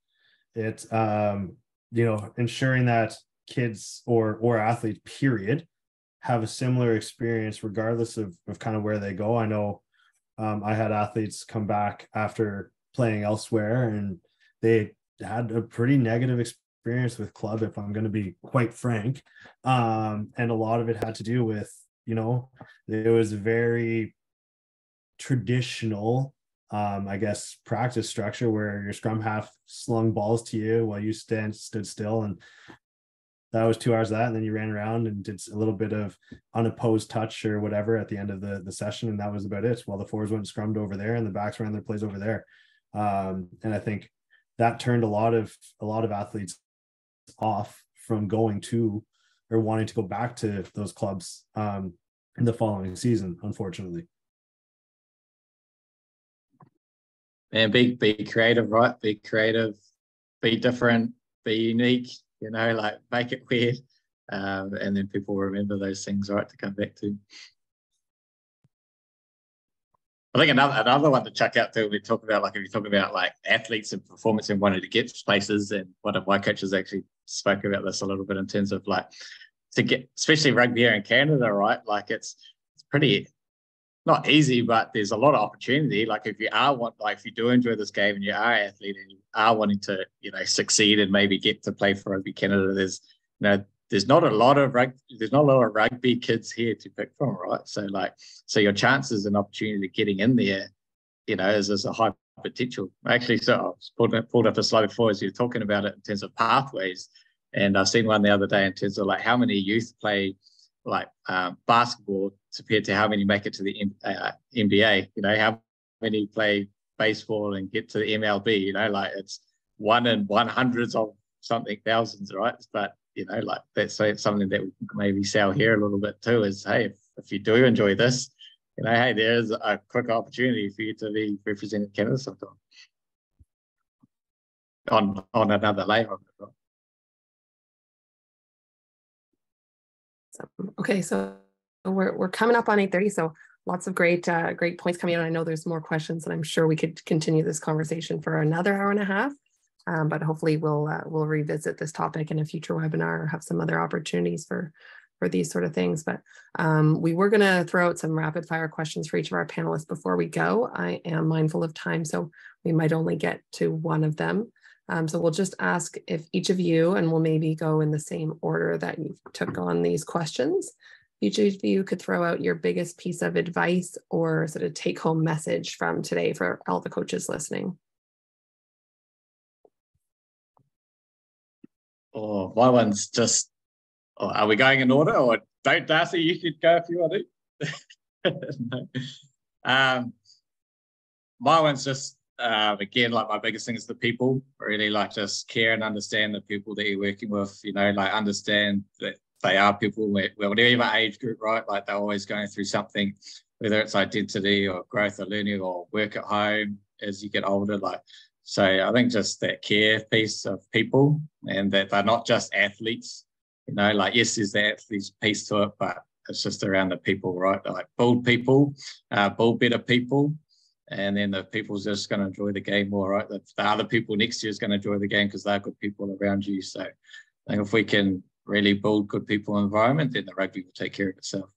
it. You know, ensuring that kids or athletes, period, have a similar experience regardless of kind of where they go. I know I had athletes come back after playing elsewhere and they had a pretty negative experience with club, if I'm going to be quite frank. And a lot of it had to do with, you know, it was very traditional, I guess, practice structure where your scrum half slung balls to you while you stood still, and that was 2 hours of that, and then you ran around and did a little bit of unopposed touch or whatever at the end of the session, and that was about it. While the forwards went scrummed over there and the backs ran their plays over there. And I think that turned a lot of athletes off from going to or wanting to go back to those clubs in the following season, unfortunately. And be creative, right? Be creative, be different, be unique, you know, like make it weird. And then people remember those things, right, to come back to. I think another one to chuck out too, we talk about, like, if you talk about like athletes and performance and wanting to get places, and one of my coaches actually spoke about this a little bit in terms of like to get, especially rugby here in Canada, right? Like it's pretty not easy, but there's a lot of opportunity. Like if you do enjoy this game and you are an athlete and you are wanting to, you know, succeed and maybe get to play for Rugby Canada, there's not a lot of rugby kids here to pick from, right? So your chances and opportunity of getting in there, you know, is a high potential. Actually, so I pulled up a slide before as you're talking about it in terms of pathways, and I've seen one the other day in terms of like how many youth play like basketball compared to how many make it to the NBA. You know, how many play baseball and get to the MLB. You know, like it's 1 in 100s of something thousands, right? But you know, like that's something that we can maybe sell here a little bit too is, hey, if you do enjoy this, you know, hey, there's a quick opportunity for you to be representing Canada sometime on another layer of it, right? Okay, so we're coming up on 8:30, so lots of great points coming in. I know there's more questions, and I'm sure we could continue this conversation for another hour and a half. But hopefully we'll revisit this topic in a future webinar or have some other opportunities for these sort of things. But we were going to throw out some rapid fire questions for each of our panelists before we go. I am mindful of time, so we might only get to one of them. So we'll just ask if each of you, and we'll maybe go in the same order that you took on these questions, each of you could throw out your biggest piece of advice or sort of take home message from today for all the coaches listening. Oh, my one's just, are we going in order, or don't, Darcy, you could go if you want to. No. My one's just, again, like my biggest thing is the people. Really like just care and understand the people that you're working with, you know, like understand that they are people, whatever age group, right? Like they're always going through something, whether it's identity or growth or learning or work at home as you get older, like. So I think just that care piece of people, and that they're not just athletes, You know, like, yes, there's the athletes piece to it, but it's just around the people, right? Like, build people, build better people, and then the people's just going to enjoy the game more, right? The other people next to you is going to enjoy the game because they're good people around you. So I think if we can really build good people environment, then the rugby will take care of itself.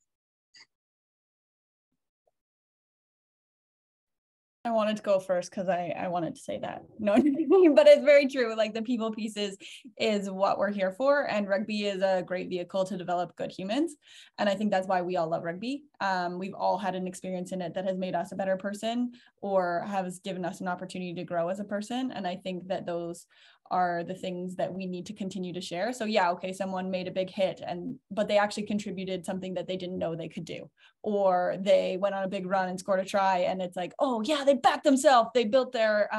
I wanted to go first because I wanted to say that. No, but it's very true. Like, the people pieces is what we're here for. And rugby is a great vehicle to develop good humans. And I think that's why we all love rugby. We've all had an experience in it that has made us a better person or has given us an opportunity to grow as a person. And I think that those are the things that we need to continue to share. So yeah, okay, someone made a big hit but they actually contributed something that they didn't know they could do, or they went on a big run and scored a try, and it's like, oh yeah, they backed themselves, they built their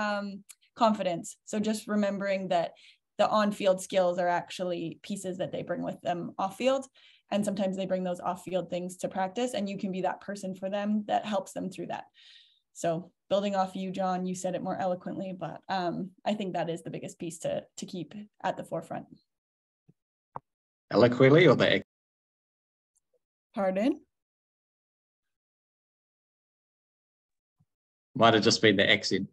confidence. So just remembering that the on-field skills are actually pieces that they bring with them off-field, and sometimes they bring those off-field things to practice, and you can be that person for them that helps them through that. So building off you, John, you said it more eloquently, but I think that is the biggest piece to keep at the forefront. Eloquently or the? Pardon? Might have just been the accent.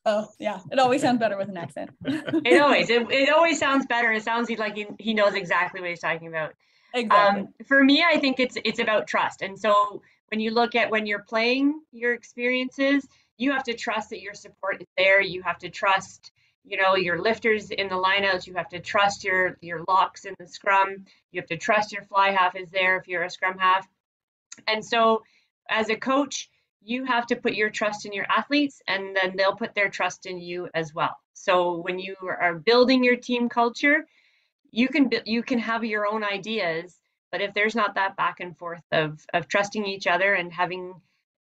Oh yeah, it always sounds better with an accent. It always sounds better. It sounds like he knows exactly what he's talking about. Exactly. For me, I think it's about trust. And so when you look at when you're playing your experiences, you have to trust that your support is there. You have to trust, your lifters in the lineouts. You have to trust your locks in the scrum. You have to trust your fly half is there if you're a scrum half. And so as a coach, you have to put your trust in your athletes, and then they'll put their trust in you as well. So when you are building your team culture, you can have your own ideas, but if there's not that back and forth of trusting each other and having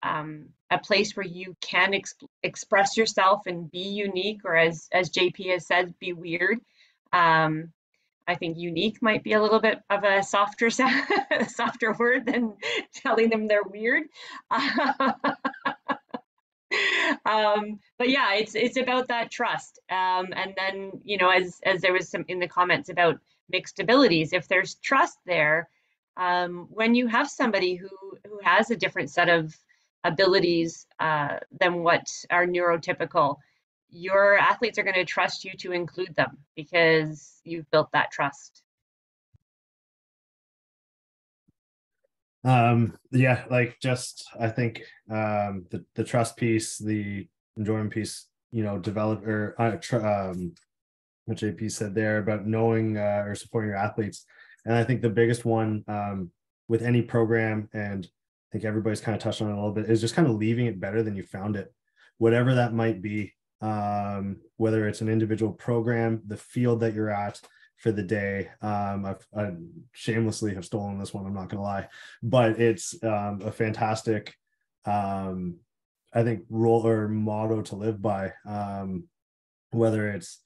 a place where you can express yourself and be unique, or as JP has said, be weird. I think unique might be a little bit of a softer word than telling them they're weird. But yeah, it's about that trust. And then, as there was some in the comments about mixed abilities, if there's trust there, when you have somebody who has a different set of abilities than what are neurotypical, your athletes are going to trust you to include them because you've built that trust. Yeah, like, just I think the trust piece, the enjoyment piece, develop, or what JP said there about knowing or supporting your athletes. And I think the biggest one with any program, and I think everybody's kind of touched on it a little bit, is just kind of leaving it better than you found it, whatever that might be. Whether it's an individual program, the field that you're at for the day. I shamelessly have stolen this one, I'm not gonna lie, but it's a fantastic I think role or motto to live by, whether it's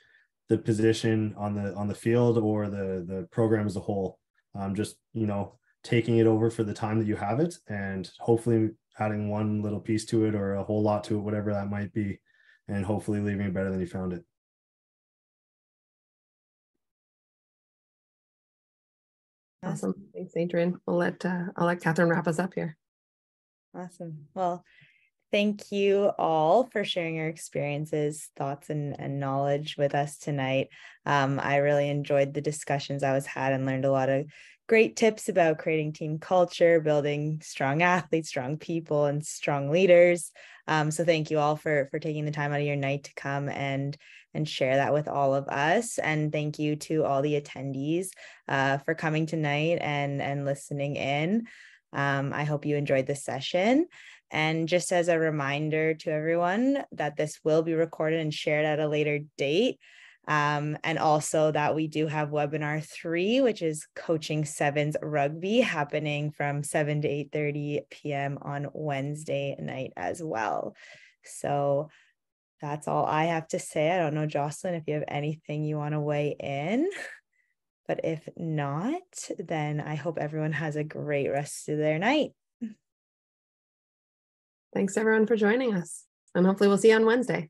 the position on the field or the program as a whole. Just taking it over for the time that you have it, and hopefully adding one little piece to it or a whole lot to it, whatever that might be, and hopefully leaving it better than you found it. Awesome. Thanks, Adrian. I'll let Catherine wrap us up here. Awesome. Well, thank you all for sharing your experiences, thoughts, and knowledge with us tonight. I really enjoyed the discussions I was had and learned a lot of great tips about creating team culture, building strong athletes, strong people, and strong leaders. So thank you all for taking the time out of your night to come and share that with all of us. And thank you to all the attendees for coming tonight and listening in. I hope you enjoyed this session. And just as a reminder to everyone that this will be recorded and shared at a later date. And also that we do have webinar 3, which is Coaching Sevens Rugby, happening from 7 to 8:30 p.m. on Wednesday night as well. So that's all I have to say. I don't know, Jocelyn, if you have anything you want to weigh in. But if not, then I hope everyone has a great rest of their night. Thanks everyone for joining us, and hopefully we'll see you on Wednesday.